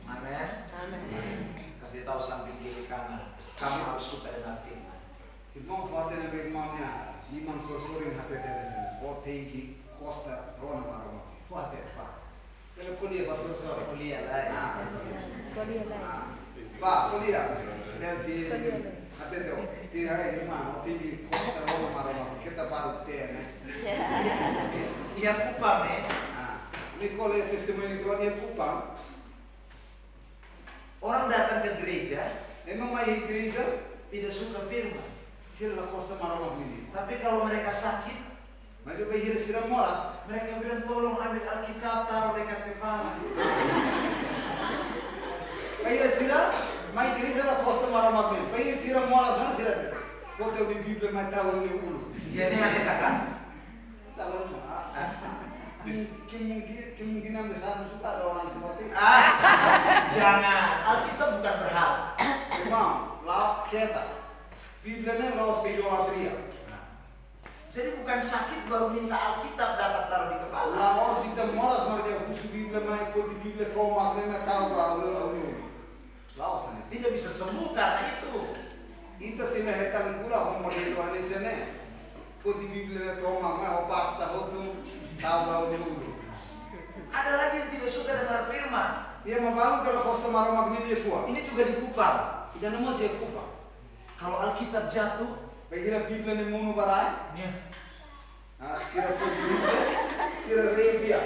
Amin. Amin. Kasih tahu samping kiri kanan, kamu harus suka dengan firman. Irmão fate na begmania, imam sosorin hate dele sen. Botei costa rona maroma. Fate pa. Ele podia pastor sore. Kuliah lah. Pa, podia. Del fi. Atendeu. Dia irmão, botei costa rona maroma. Kita baru tene. Dia Kupang nih. Nicole testemunho itu dia Kupang. Orang datang ke gereja Emang mai igreja tidak suka firman. sira la costa maroma ini. Tapi kalau mereka sakit, Mas eu vejo sira moras. mereka bilang tolong ambil Alkitab taruh dekat kepala. Vai sira, mai igreja la costa maroma ini. Vai sira moras sana sira. Foto di Biblia mai tahu ni ulu. Ya ini hanya sakan. Kalau kemungkinan besar suka ada orang seperti itu. Jangan. Alkitab bukan berhala. Memang, la kita. Biblia ni laos idolatria. Jadi bukan sakit baru minta Alkitab datang taruh di kepala. Laos kita moras mar dia busu Biblia mai foto Biblia kau makna tahu bahwa laos ni. Tidak bisa sembuh karena itu. Ita sila hetang pura ho modelo ane sene. Foto Biblia kau makna ho pasta ho tu tahu bahwa dulu. Ada lagi yang tidak suka dengar firman. Ia mabalu kalau costa maroma ini dia fuah. Ini juga di Kupang. Ida nama saya Kupang. Kalau Alkitab jatuh, Baiklah Biblia ni munu barai. nih, Sira foto Biblia, sira rebia.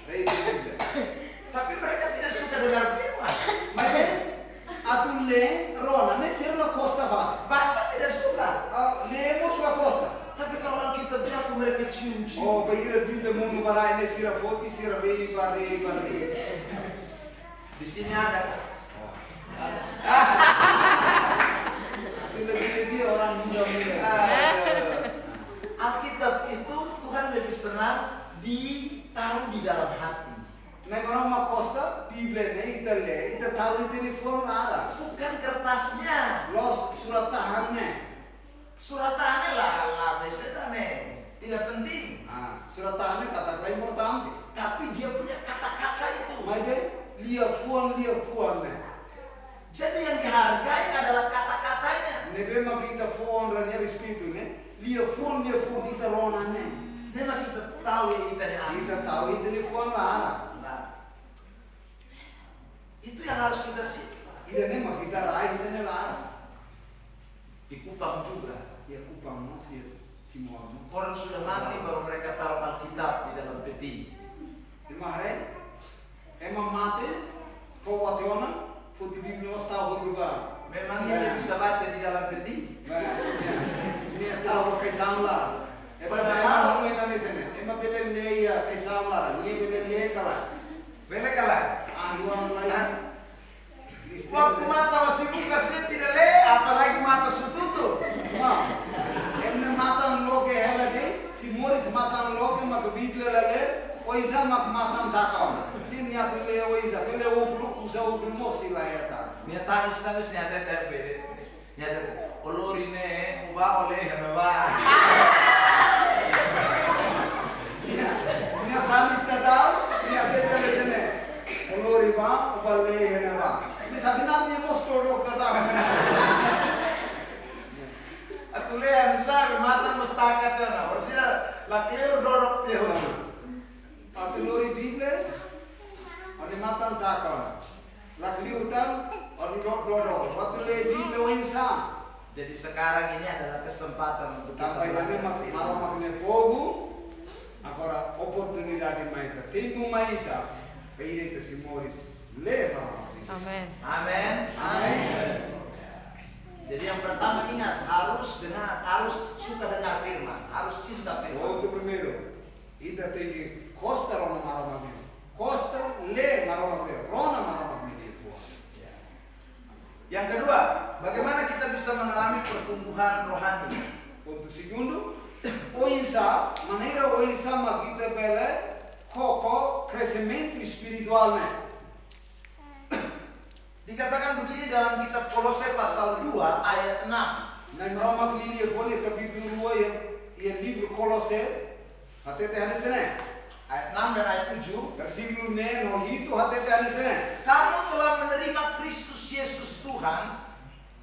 Rebia. tapi mereka tidak suka dengar firman. Mas atulle rona ne sira la costa va. Baca tidak suka. Lemos la costa. Tapi kalau Alkitab jatuh mereka cium-cium. Oh, baiklah Biblia munu barai ne sira foto sira rebia. Di sini ada. Lebih orang muda-muda. Alkitab itu Tuhan lebih senang ditaruh di dalam hati. Nah, orang mak costa Biblia ne ita tahu di telepon ada. Bukan kertasnya. Los surat tahannya. Surat tahannya lah biasanya tidak penting. Surat tahannya kata importante. Tapi dia punya kata-kata itu. Mas dia fuan ne. Jadi yang dihargai adalah kata-katanya. Nebe kita fuan ranya espiritu ne. Dia fuan kita rona ne. Memang kita tahu yang kita dihargai. Kita tahu itu telepon lah. Nah, itu yang harus kita simpan. Ida ne kita raih itu ne lah. Di Kupang juga. Ya Kupang masih. Orang sudah mati baru mereka taruh Alkitab di dalam peti. Kemarin emang mati, kau wationa, putih Biblia mas tahu juga. Memangnya dia bisa baca di dalam peti? Ini tahu pakai samlar. Emang anu Indonesia ni, emang bela leya pakai samlar, ni bela leya kalah. Bela kalah. Iwan lain. Waktu mata masih buka saja tidak le, apalagi mata sututup. Emne mata loke hela de, si Morris mata loke mak Biblia lale, oisa mak mata takon. Din niat le oisa, bela ublu usa ublu mosi layata. Niat tangis niat tempe, niat olori ne, ubah oleh hamba. Niat tangis kadal, niat tete sene, olori ba, ubah le hamba. Sabi natin mo storok na lang. At ulihan siya, matang mustakat yun. Marsila, laklir dorok tiyo. At ulori Biblia, ali matang takon. Laklir utan, ali dorok. At ulori Biblia wahisa. Jadi sekarang ini adalah kesempatan untuk kita belajar. Tampay marong makne pogu, agora oportunidade maita. Tempo maita, peirete si Morris. Leva. Amin. Amin. Amin. Jadi yang pertama ingat harus suka dengar firman, harus cinta firman. Oh, itu primero. Ita tegi costa rona marama ni. Costa le marama ni. Rona marama ni. Yang kedua, bagaimana kita bisa mengalami pertumbuhan rohani? Untuk segundo, oisa, maneira oisa magita bela, koko crescimento espiritualnya. Dikatakan begini dalam kitab Kolose pasal 2 ayat 6. Na Roma linie folie capítulo 2 ya livro Kolose hatete hanesene ayat 6 dan ayat 7 versículo 9 no hito hatete hanesene. Kamu telah menerima Kristus Yesus Tuhan,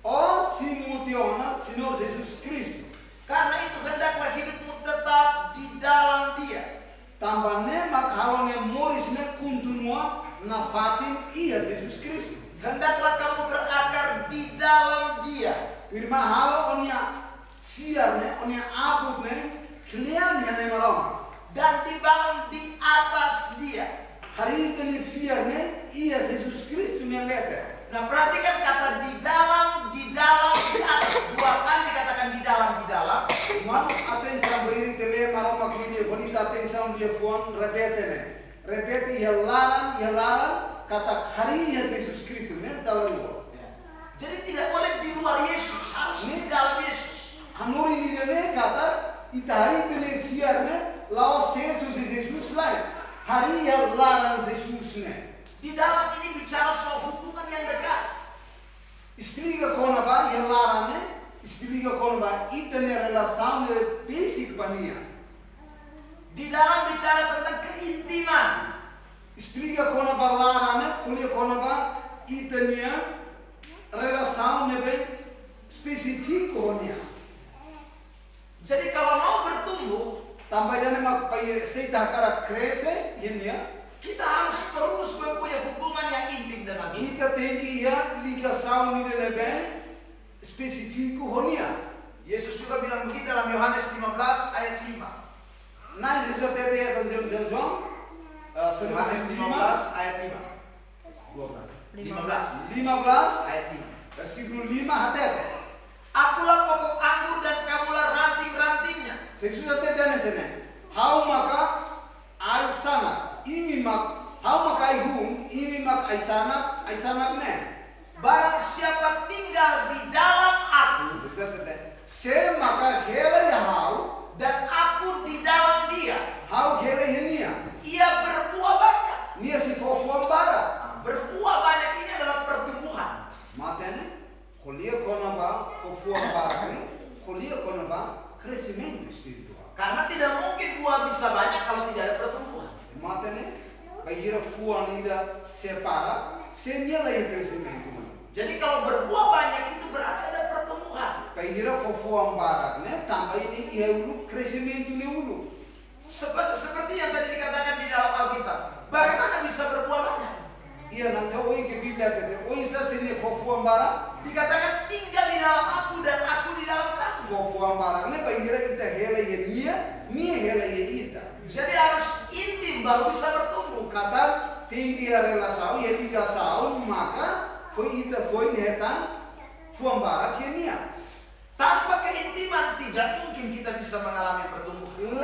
o simutiona Senhor Jesus Cristo. Karena itu hendaklah hidupmu tetap di dalam Dia. Tambane makalone morisne kuntunua na fatin ia Jesus Cristo. Hendaklah kamu berakar di dalam Dia. Firma halo onia fiarne, onia abutne, klian ya nemaroma. Dan dibangun di atas Dia. Hari ini fiarne, ia Jesus Kristus yang lete. Nah perhatikan kata di dalam, di atas. 2 kali dikatakan di dalam. Mano atenção beri tele maroma klinia bonita atenção dia phone repete ne. Repete ihalaran kata hari ya Jesus Kristus ne dalam luar. Jadi tidak boleh di luar Yesus, harus di dalam Yesus. Hanuri ni ne kata itahari tele fiarne lao Jesus lain. Hari ya laran Jesus ne. Di dalam ini bicara soal hubungan yang dekat. Explica kona ba ya laran ne, explica kona ba itane relação basic bania. Di dalam bicara tentang keintiman. Explica kona ba laran ne, kulia kona ba itania relação nebe spesifiko honia. Jadi kalau mau bertumbuh, tambahnya mak pai seita kara cresce yenia. Kita harus terus mempunyai hubungan yang intim dengan Dia. Ika tengi ya ligação ni nebe spesifiko honia. Yesus juga bilang begitu dalam Yohanes 15 ayat 5. Nah, itu tete ya kan João. Yohanes 15 ayat 5. 15 ayat 5. Versículo 5 hatete. Akulah pokok anggur dan kamulah ranting-rantingnya. Jesus até dá nesse né. How maka ai sana. Ini mak how maka ai hum, ini mak ai sana ne. Barang siapa tinggal di dalam aku, se maka hela ya how dan aku di dalam dia, how hela henia. ia berbuah banyak. Nia si fofuan bara. Berbuah banyak ini adalah pertumbuhan. Matene, kolia kona ba fofuan bara ni, kolia kona ba crescimento espiritual. Karena tidak mungkin buah bisa banyak kalau tidak ada pertumbuhan. Matene, bayira fuan ida separa, senya lah ya crescimento. Jadi kalau berbuah banyak itu berarti ada pertumbuhan. Bayira fofuan bara, ne tambah ini ia ulu crescimento ni ulu. Seperti yang tadi dikatakan di dalam Alkitab. Bagaimana bisa berbuah banyak? Iya nanti oi ke Biblia kata, oi sa sini fofuan bara. Dikatakan tinggal di dalam aku dan aku di dalam kamu. Fuang barang ini pengira ita hele ye nia hele ye ita. Jadi harus intim baru bisa bertumbuh. Kata tinggi relasaun ye 3 tahun maka foi ita foi hetan fuang barang ye nia. Tanpa keintiman tidak mungkin kita bisa mengalami pertumbuhan.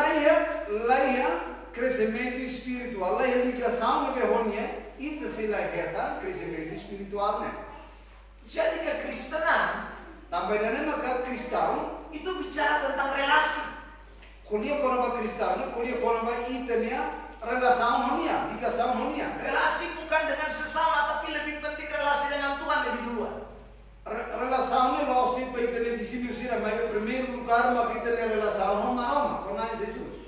Laia crescimento espiritual. Laia ligação lebih honya itu sih laia crescimento spiritualnya. Jadi kekristenan tambah dari maka Kristen itu bicara tentang relasi. Kuliah kono Kristen, kuliah kono itanya relasaun honya, ligação honya. Relasi bukan dengan sesama, tapi lebih penting relasi dengan Tuhan lebih duluan. Relação nós temos para entender discípulos mas em primeiro lugar maka entender relação com Roma, com Jesus.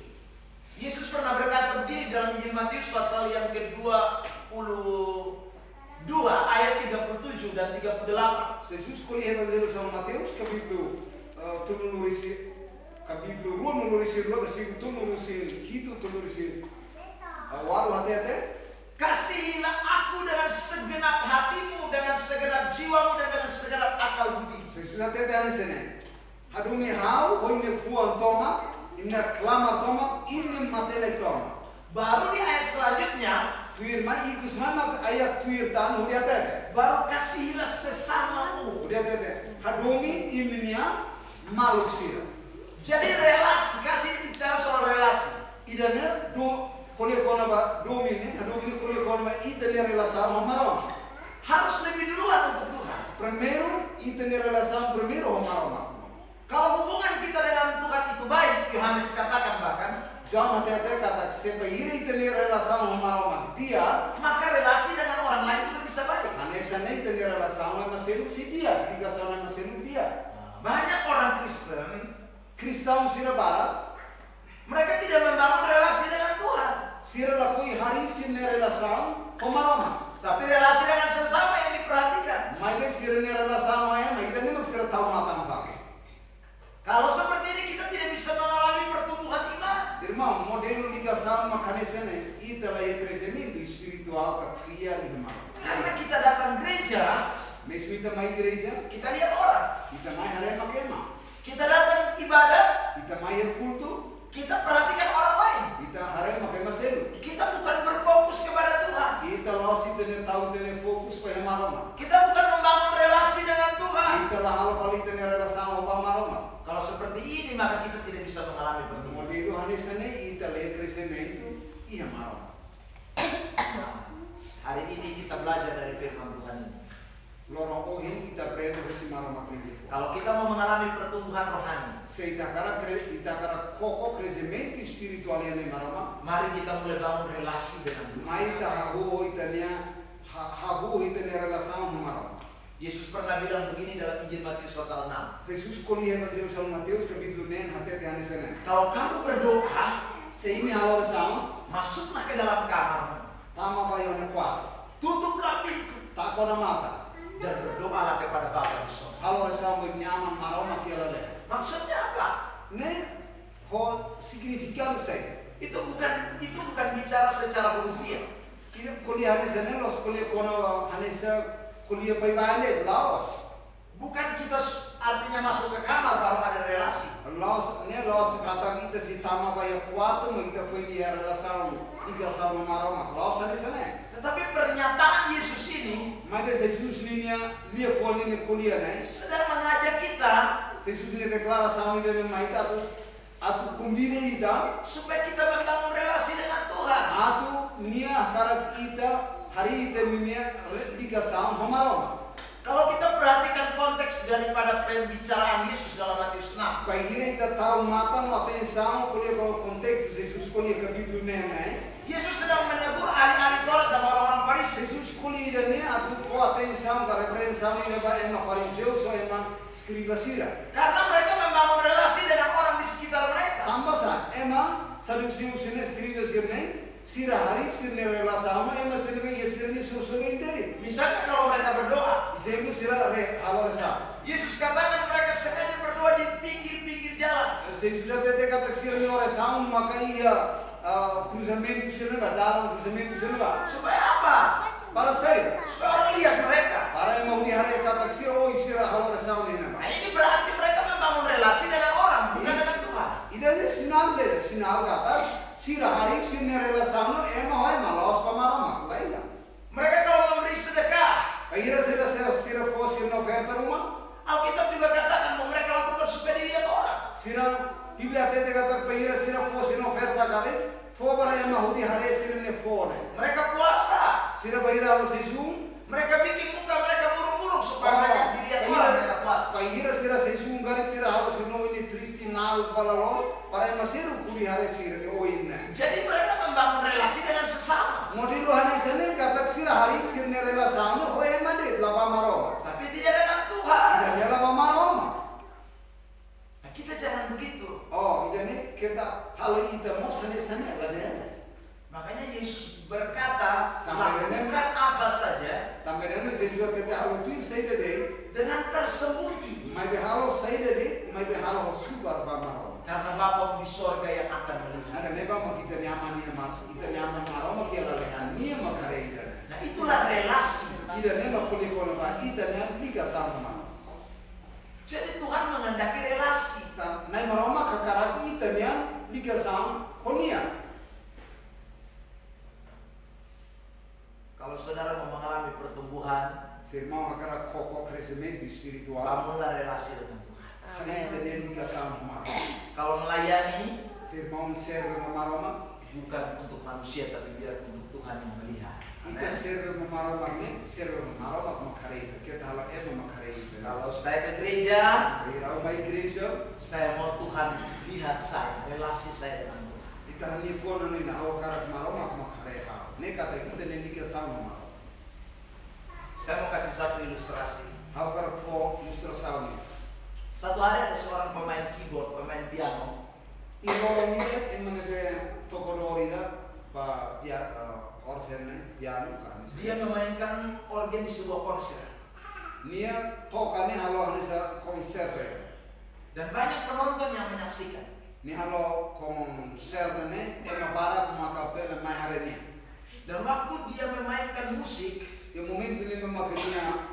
Yesus pernah berkata begini dalam Injil Matius pasal yang ke-22 ayat 37 dan 38. Jesus escolheu Evangelho São Mateus capítulo capítulo 2 versículo 7 awal hati-hati. Kasihilah aku dengan segenap hatimu, dengan segenap jiwamu, dan dengan segenap akal budi. Jesus hati-hati ane sene. Hadumi hau, oine fuan toma, inna klamar toma, inna matele toma. Baru di ayat selanjutnya, tuir ma ikus mama ayat tuir tan udah hati. baru kasihilah sesamamu. Udah hati. Hadumi iminia maluk sira. Jadi relasi, kasih bicara soal relasi. Idane do kuliah kono ba domini kuliah kono ba itanya relação Roma. Harus lebih duluan untuk Tuhan. Primeiro itanya relação primeiro Roma. Kalau hubungan kita dengan Tuhan itu baik, Yohanes katakan bahkan, João hati-hati kata sepairi itanya relação Roma dia, maka relasi dengan orang lain juga bisa baik. anesane itanya relação sama seluk si dia, ligação sama seluk dia. Banyak orang Kristen sira bara, mereka tidak membangun relasi dengan Tuhan. sira lakui hari sine relação com Roma. Tapi relasi dengan sesama yang diperhatikan. Mas sira ne relação ya, mas itu memang sira tahu mata pakai. Kalau seperti ini kita tidak bisa mengalami pertumbuhan iman. Irmão, modelo ligação makanya sene ita lah crescimento espiritual que fia di irmão. Karena kita datang gereja, mesmo ita mai igreja, kita lihat orang. ita mai hare makema. Kita datang ibadah, Ita mai kulto, kita perhatikan orang lain. ita hare makema selu. Kita bukan berfokus kepada Tuhan. Ita los ita ne tahu tene fokus pada maroma. Kita bukan membangun relasi dengan Tuhan. Ita lah halo kali tene relação com maroma. Kalau seperti ini maka kita tidak bisa mengalami pertumbuhan. Modelo hanesane ita le crescimento ia maroma. Hari ini kita belajar dari firman Tuhan ini. Lorong ohin ita aprende versi maroma prendifo. Kalau kita mau mengalami pertumbuhan rohani, Se ita cara koko crescimento espiritual ia maroma. mari kita mulai bangun relasi dengan Tuhan. Mai ita hago itania hago itania relação com maroma. Yesus pernah bilang begini dalam Injil Matius pasal 6. Jesus escolheu Evangelho São Mateus capítulo 9 até hanesane. Kalau kamu berdoa, Se imi halo relação, masuklah ke dalam kamar, tama ba yon quarto. tutuplah pintu, Tako na mata. dan berdoalah kepada Bapa di sorga. Halo relação com nyaman maroma que ela lê. Maksudnya apa? Ne ho significado sei. Itu bukan bicara secara hurufiah. Kira kuliah hanesane los kuliah kono hanesa kuliah baibane laos. Bukan kita artinya masuk ke kamar baru ada relasi. Los kata kita si tama ba ya quarto mo kita foi dia relação ligação maroma. Los hanesane. Tetapi pernyataan Yesus ini Mas Jesus linha fone ne kuliah né. sedang mengajak kita Jesus ne declaração de mai atu kumbine ida supaya kita membangun relasi dengan Tuhan. atu nia karak ita hari ita nia ligação com maroma. Kalau kita perhatikan konteks daripada pembicaraan Yesus dalam Matius 6, Kahira ita tahu mata no atenção kuliah ko konteks Jesus kuliah capítulo 9 né. Yesus sedang menegur ahli-ahli Taurat dan orang-orang Farisi. Jesus kuliah ne atu ko atenção ka repreensão ne ba ema fariseu so ema scriba sira. Karena mereka membangun relasi dengan orang di sekitar mereka. Tambah sa ema sadusiu sine scriba sirne sira hari sirne relação ema sirne ye sirne susurin dei. Misalnya kalau mereka berdoa, Zemu sira re halo resa. Yesus katakan mereka sengaja berdoa di pinggir-pinggir jalan. Jesus até kata sirne oração maka ia cruzamento sirne ba dalam cruzamento sirne ba. Supaya apa? Para saya, Supaya orang lihat mereka. para yang mau di hari kata sira oh sira halo resa ne Nah, ini berarti mereka membangun Sira bahira lo sesung. Mereka bikin muka mereka buruk-buruk supaya mereka dilihat orang mereka puas. Bahira sira sesung garik sira harus no ini tristi naru palalos para masiru kuri hari sira de oinna. Jadi mereka membangun relasi dengan sesama. Modelo hani sene kata sira hari sirne relasi no ho emade laba maroma. Tapi tidak dengan Tuhan. Tidak laba maroma. Nah, kita jangan begitu. Oh, ini kita halo ita mau sane labe. Makanya Yesus berkata, Tambah lakukan apa saja Também se juga kita halo tu saida de dengan tersembunyi. mai be halo saida de mai be halo subar ba maroma. Karena Bapa di sorga yang akan melihat. Ada leba mau kita nyaman ni mas, kita nyaman maroma kia lalehan ni makare ida. Nah, itulah relasi. Ida nema kuli kono ba ida nya lika sama. Jadi Tuhan menghendaki relasi. Nai maroma kakara ida nya lika sama konia. Kalau saudara mau mengalami pertumbuhan, Sermão kakara koko crescimento espiritual. bangunlah relasi dengan Tuhan. Hari ida nya lika sama. Kalau melayani, Sermão serve maroma. bukan untuk manusia tapi biar untuk Tuhan yang melihat. Ita serve maroma ni serve maroma makare ida. Kita halo ema makare ida. Kalau saya ke gereja, Irau mai igreja. saya mau Tuhan lihat saya, relasi saya dengan Tuhan. Ita hani fona ni na awakarak maroma makare ha. Ne kata kita ni lika sama. Saya mau kasih satu ilustrasi. Awakarak fo ilustrasi. Satu hari ada seorang pemain keyboard, pemain piano. Ini emang ke tokororida pa ya orsen piano kan. Dia memainkan organ di sebuah konser. Nia tokane halo hanisa konser. Dan banyak penonton yang menyaksikan. Ni halo konser ne ema para makapel mai hareni. Dan waktu dia memainkan musik, Di momento ni memakainya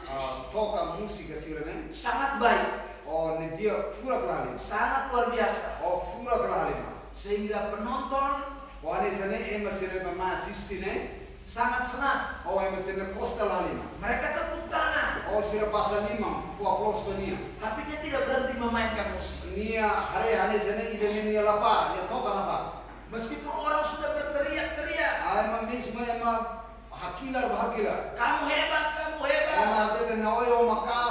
toka musik sirene. sangat baik, Oh ni dia fura kelali. sangat luar biasa. Oh fura kelali. Sehingga penonton Oh ani sene ema sirene mama assistine. sangat senang. Oh ema sirene posta lali. Mereka tepuk tangan. Oh sira pasa lima fu aplos nia. Tapi dia tidak berhenti memainkan musik. Nia hari hani sene ide nia lapa, nia toka lapa. Meskipun orang sudah berteriak-teriak, Ema mismo ema hakilar bahagilar. kamu hebat, kamu hebat. Ema tete na oyo makas.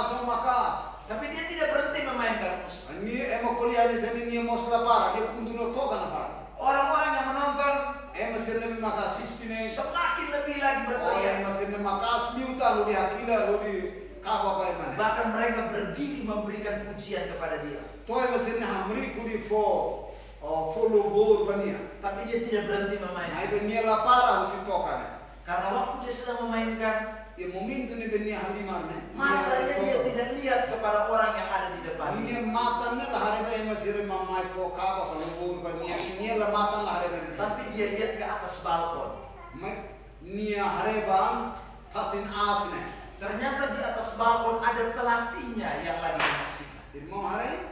Tapi dia tidak berhenti memainkan musik. Ni ema kuliah ni sene nia mos lapara, dia kunduno toka lapa. Orang-orang yang menonton Ema sene makas assistine. semakin lebih lagi Oh berteriak. ema sene makas miuta lu di hakilar lu di kaba pa ema. Bahkan mereka berdiri memberikan pujian kepada dia. To ema sene hamri kudi fo follow board bania. Tapi dia tidak berhenti memainkan. Ai nia lapara usi toka. Karena waktu dia sedang memainkan, Ya momento ni benia halimar ne. matanya dia tidak lihat kepada orang yang ada di depan. Ini mata ne la hareba ema sire mamai fo kaba kalau board bania. Ini la mata la hareba. Tapi dia lihat ke atas balkon. Nia hareba fatin asne. Ternyata di atas balkon ada pelatihnya yang lagi menyaksikan. Irmo hare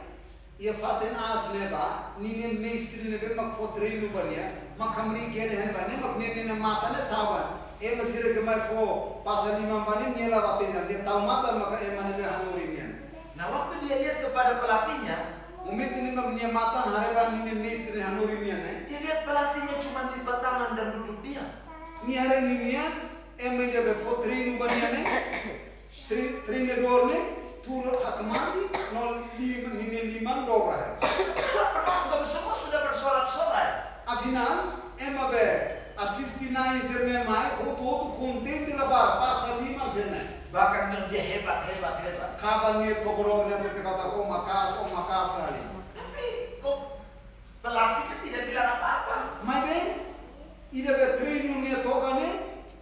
ia fatin asne ba ninin mestri ne be mak fo treinu bania. Mak hamri gede hen bania mak ninin mata ne tawan. Ema sire ke mai fo pasal lima bani nia la batin dia tahu mata maka ema ne be hanuri nia. Nah, waktu dia lihat kepada pelatihnya, Moment ini mak nia mata hareba ninin mestri hanuri nia ne. dia lihat pelatihnya cuma lipat tangan dan duduk diam. Ni hare ni nia ema dia be fo treinu bania ne. Treinu dor ne turu hakmati nol lima dobra. Penonton semua sudah bersorak-sorai. Afinal ema be assistina iserne mai oto contente la bar passa lima zene. Bahkan kerja hebat. Kapan ni tokoro nya te kata oh makas kali. Tapi kok pelatihnya tidak bilang apa-apa. Mai be ida be training ni tokane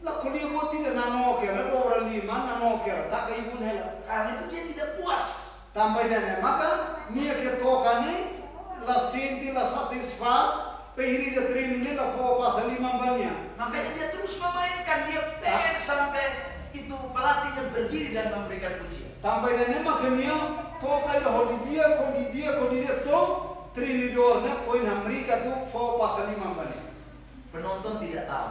la kuliah boti na nanoke la dobra lima nanoke tak kai pun hela. Karena itu dia tidak puas. Tambah dan maka ni ke tokane la senti la satisfaz pehiri de training la fo passa lima banya. Makanya dia terus memainkan, dia pengen sampai itu pelatihnya berdiri dan memberikan pujian. Tambah dan makanya tokai la hodi dia to trinidor na foi na Amerika tu fo passa lima banya. Penonton tidak tahu.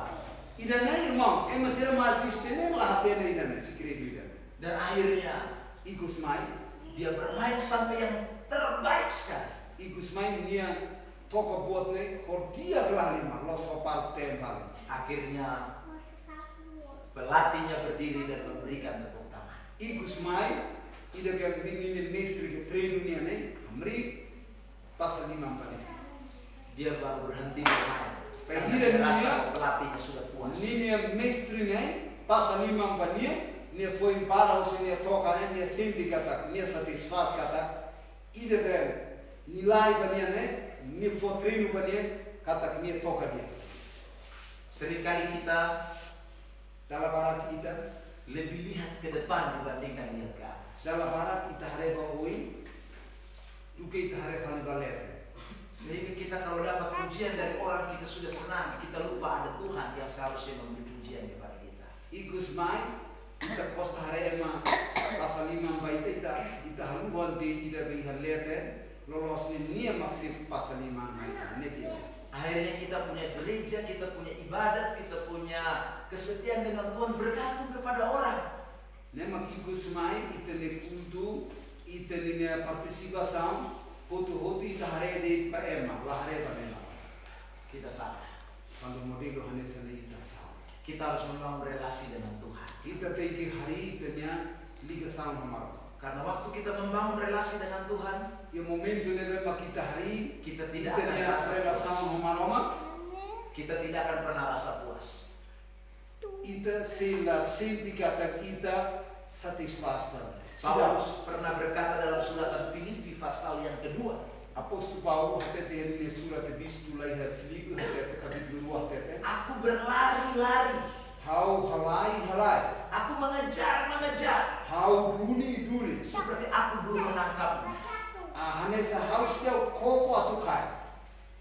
Idana irmão, masih asistene la hatena idana sikiri idana. Dan akhirnya Ikus mai, dia bermain sampai yang terbaik sekali. ikus mai nia toka buat ne dia kelah lima los opal tempal. Akhirnya melatihnya berdiri dan memberikan tepuk tangan. Ikus mai, ida kan ini mistri ke training ni, Amri pasal 5 nih. Dia baru berhenti bermain. Karena Dia merasa pelatihnya sudah puas. Ini mistri ni pasal 5 nih. Nia foi para o nia toca nia senti kata nia satisfaz kata ida ben nilai bania nia foi treino bania kata nia toca dia. Seringkali kita dalam barat kita lebih lihat ke depan dibandingkan lihat ke atas. Dalam barat kita hareba oi, duke kita hareba balet. Sehingga kita kalau dapat pujian dari orang kita sudah senang, kita lupa ada Tuhan yang seharusnya memberi pujian kepada kita. Ikus mai kita costa harema pasal 5 baita kita haluan di ida bihan lete lolos ni nia maksif pasal 5 baita ni. Akhirnya kita punya gereja, kita punya ibadat, kita punya kesetiaan dengan Tuhan bergantung kepada orang. Nema ikus mai ita ni kultu ita ni partisipasi foto ita harede pa ema la hareba ema. Kita salah. Quando modelo hanesa ni ita salah. Kita harus membangun relasi dengan Tuhan. Kita teki hari itanya liga sama mar. Karena waktu kita membangun relasi dengan Tuhan, ya momento ni memang kita hari kita tidak akan rasa puas. Kita tidak akan pernah rasa puas. Ita sila senti kata kita satisfaz. Paulus pernah berkata dalam surat Filipi pasal yang kedua. Apostol Paulus hati-hati di surat epistula Filipi hati-hati kapitulo 2 hati-hati. Aku berlari-lari. Hau halai. Aku mengejar. Hau duli. Seperti aku dulu menangkapnya. Hanesa haus dia koko atau kai.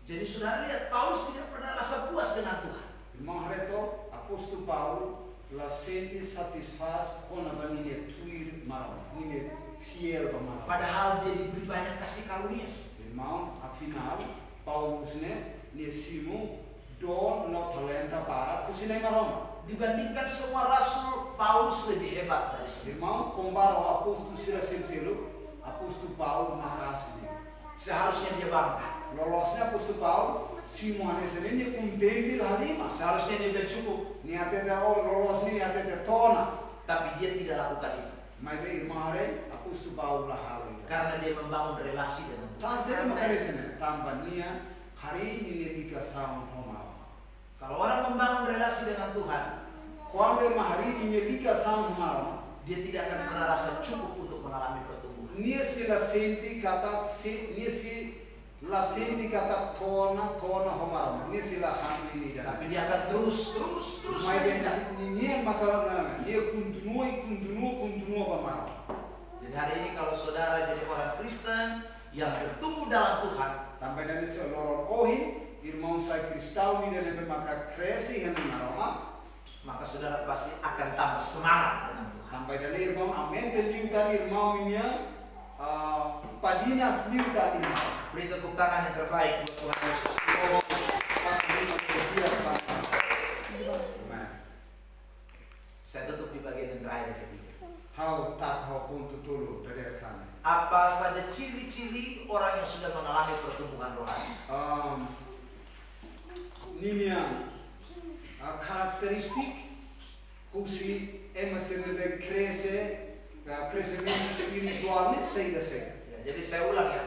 Jadi saudara lihat Paulus tidak pernah rasa puas dengan Tuhan. Memang reto Apostol Paulus la senti satisfaz con la vanille tuir marau. Ini fiel bamara. Padahal dia diberi banyak kasih karunia. Memang afinal Paulus ne simu don no talenta para kusina marau. Dibandingkan semua rasul, Paulus lebih hebat dari semua. Irmão, compara o apóstolo sincero, apóstolo Paulo makasih. Seharusnya dia bangga. Lolosnya apóstolo Paulo, Simon ini contente halima. Seharusnya dia udah cukup. Niatnya lolos ni niatnya tona. Tapi dia tidak lakukan itu. Mas irmão hari apóstolo Paulo lah hal ini. Karena dia membangun relasi dengan Tuhan. Tanpa makalesnya, tanpa nia hari ini dikasih homa. Kalau orang membangun relasi dengan Tuhan, kalau hari ini dikasih homa, dia tidak akan pernah rasa cukup untuk mengalami pertumbuhan. Nia sila senti kata la senti kata tona homa. Nia sila hari ini. Tapi dia akan terus. Nia makalana, dia continua bamara. Jadi hari ini kalau saudara jadi orang Kristen yang bertumbuh dalam Tuhan, tambah dari seluruh ohin. Irmão sai cristão ni ele maka cresce em Roma, maka saudara pasti akan tambah semangat dengan Tuhan. Tambah dari irmão amen liutan irmão minha padinas liutan ini. Beri tepuk tangan yang terbaik buat Tuhan Yesus. Saya tutup di bagian yang terakhir ketiga. How punto tulu dari sana. Apa saja ciri-ciri orang yang sudah mengalami pertumbuhan rohani? Ini karakteristik kusi emasnya crescimento spiritualnya saya. Jadi saya ulang ya.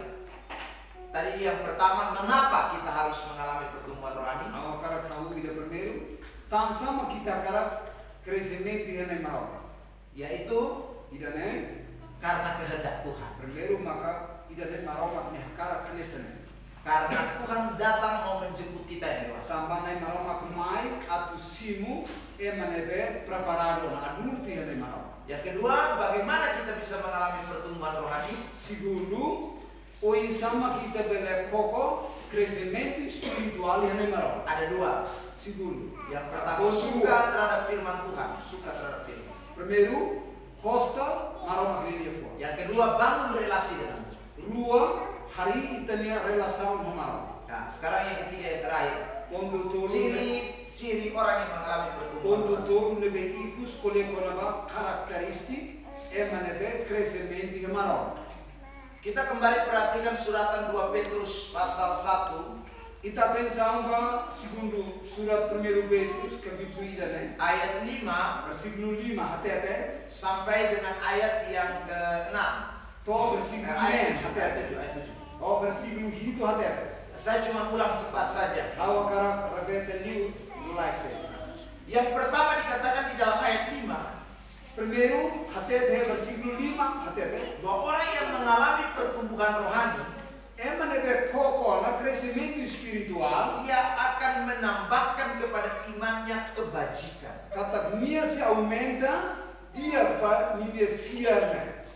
Tadi yang pertama, mengapa kita harus mengalami pertumbuhan rohani? Karena kau tidak primeiro, tan sama kita karak crescimento yang mau. Yaitu karena kehendak Tuhan. Primeiro maka tidak mau maknya karak anesan. Karena Tuhan datang mau menjemput kita yang dewasa. Sampai marom mai atau simu emanebe preparado adulto yang marom. Yang kedua, bagaimana kita bisa mengalami pertumbuhan rohani? Segundo, oi sama kita bele koko crescimento espiritual yang marom. Ada dua. Segundo, yang pertama suka terhadap firman Tuhan, suka terhadap firman. Primeiro, costa marom agredia. Yang kedua, bangun relasi dengan Tuhan. Dua, hari itanya relasi sama. Nah, sekarang yang ketiga yang terakhir. Ciri orang yang mengalami pertumbuhan. Condutor lebih ikut koleksional karakteristik emanebe crescimento yang Kita kembali perhatikan suratan 2 Petrus pasal 1 Ita tem samba segundo surat 1 Petrus capítulo 1 ayat 5 versículo 5 hati-hati sampai dengan ayat yang ke-6. Toh versículo 6 ayat hati-hati. 7. Oh versículo itu hati-hati. Saya cuma ulang cepat saja. Hawa karak repete new life. Yang pertama dikatakan di dalam ayat 5, Primeiro hati-hati versículo 5 hati-hati. bahwa orang yang mengalami pertumbuhan rohani, Emang ada koko na crescimento espiritual. dia akan menambahkan kepada imannya kebajikan. Kata minha se aumenta, dia minha fiarnya.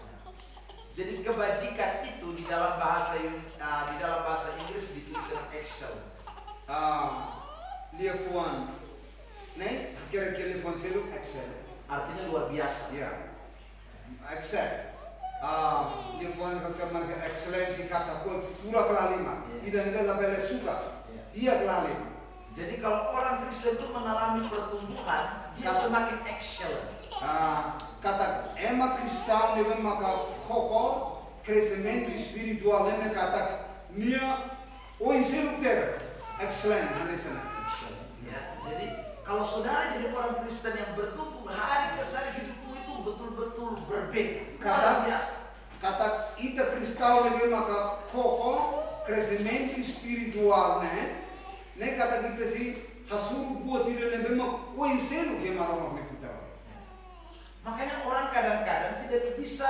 Jadi kebajikan itu di dalam bahasa Inggris ditulis dengan excel. Liefon, né? Kira-kira liefon selu excel. Artinya luar biasa. Ya, excel. Liefon kata excellency kata kau pura kelalima. Tidak ada bela suka. Dia kelalima. Jadi kalau orang Kristen itu mengalami pertumbuhan, dia semakin excellent. Kata ema cristão deve maka koko crescimento espiritual nene kata nia o ensino ter excellent hanesana. Ya, jadi kalau saudara jadi orang Kristen yang bertumbuh, hari ke hari hidupmu itu betul-betul berbeda. Kata ita cristão deve maka koko crescimento espiritual ne kata kita si hasuru buat tidak deve maka o ensino que maroma me futaba. Makanya orang kadang-kadang tidak bisa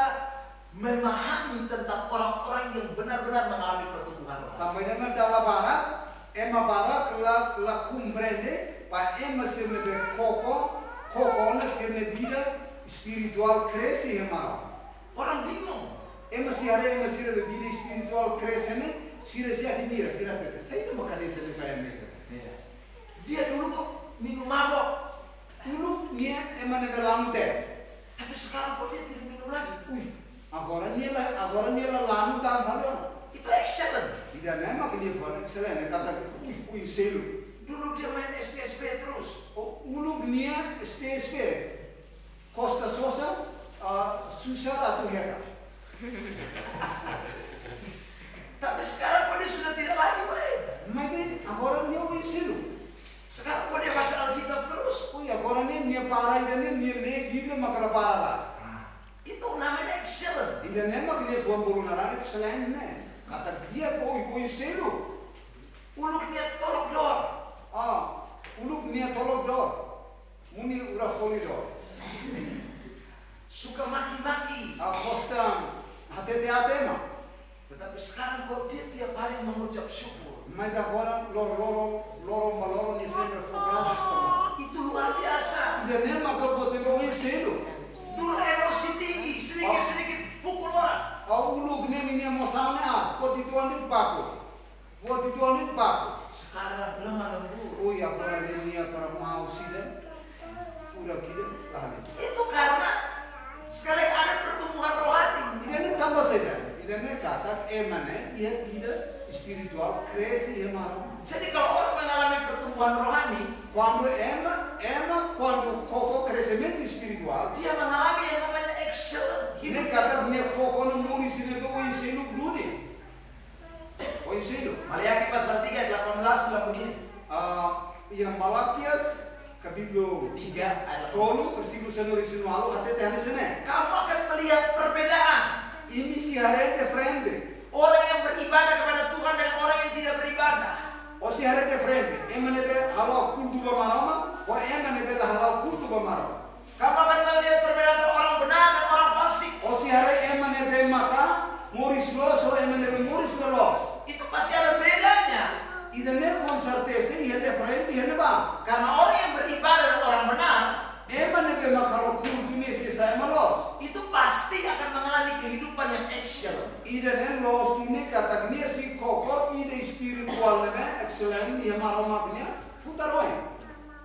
memahami tentang orang-orang yang benar-benar mengalami pertumbuhan rohani. Também dengan dalam barat, ema barat la comprende, pa ema sirne be koko na sirne vida espiritual cresce emaro. Orang bingung. Ema sirne vida espiritual cresce ne, sira admira, sira tete. Saya tu makan desa ni kaya mereka. Dia dulu kok minum mabok. Dulu dia ema negelanu teh. Tapi sekarang kok dia tidak minum lagi. Agora ni lah lanu tan thalo. Itu excellent. Tidak nema que dia fala excellent, kata selu. Dulu dia main SPSP terus. Ulu nia SPSP. Costa Sosa, Susar atau Hera. Tapi sekarang kok dia sudah tidak lagi main. Main agora nia selu. Sekarang kok dia baca Alkitab terus. Agora nia parai dan nia le Biblia makala parala. Itu namanya excellent. Tidak nema que dia foi bolonara excellent ne. Kata dia koi selu. Uluk niat tolok dor. Uluk niat tolok dor. Muni ura foli dor. Suka maki-maki. Postam hati-hati mah. Tetapi sekarang kok dia tiap hari mengucap syukur. Mas agora lorong ni sempre foi graças a Itu luar biasa. Tidak nema kau buat dia selu. Dulu emosi tinggi, sedikit pukul orang. Uluk ni emosaune buat dituan itu paku. Sekarang lemah lembut. Agora dia para mau sida. Sudah kira lah. Itu karena sekali ada pertumbuhan rohani. Ini tambah saja. Ini kata emane ia vida espiritual cresce emaro. Jadi kalau orang mengalami pertumbuhan rohani, quando koko crescimento espiritual, dia mengalami yang namanya excellent. ini kata dia koko no muri sini ke o ensino dunia. O ensino. Maliaki pasal 3 ayat 18 bilang begini. Yang Malakias capítulo 3 ayat 18 versículo 1 hati-hati di sini. Kamu akan melihat perbedaan. Ini si hari de frente. Orang yang beribadah kepada Tuhan dan orang yang tidak beribadah. O si hari de frente. Emane be halau kultu bamarama, o emane be halau kultu bamarama. Kamu akan melihat perbedaan antara orang benar dan orang fasik. O si hari emane be maka moris los o emane be moris los. Itu pasti ada bedanya. Idane con certeza y de frente y ba. Karena orang yang beribadah dan orang benar, Emane be maka lo kultu ni si saya malos. itu pasti akan mengalami kehidupan yang excellent. Idane los ni kata ni si koko ide espiritual ne excellent y maromaknya futaroy.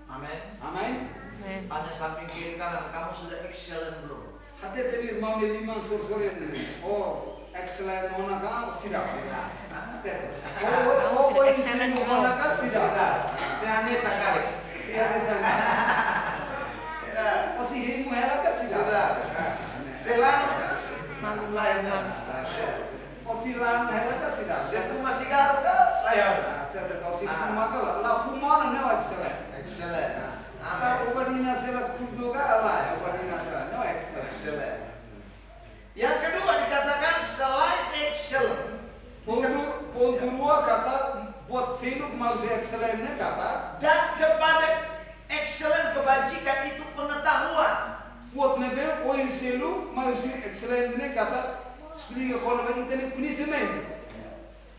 Amin. Amin. Tanya samping kiri kanan, kamu sudah excellent belum? Hati-hati bir mami liman sore excellent mana ka sida. Oh excellent mana ka sida. Sehane sakali. Sida sana. Oh si himu hela ka sida. Selano lainnya. Oh si lan hela ka sida. Seku masih garu ke layan. Excellent. Kalau si fumaka la fumana no excellent. Excellent. Apa ubadina sila kuduga Allah, ubadina sila no excellent. Excellent. Yang kedua dikatakan selain excellent. Ponto dua kata buat siluk mau excellentnya kata Dan kepada excellent kebajikan itu pengetahuan. buat nebe oil siluk mau excellentnya kata seperti kalau internet conhecimento.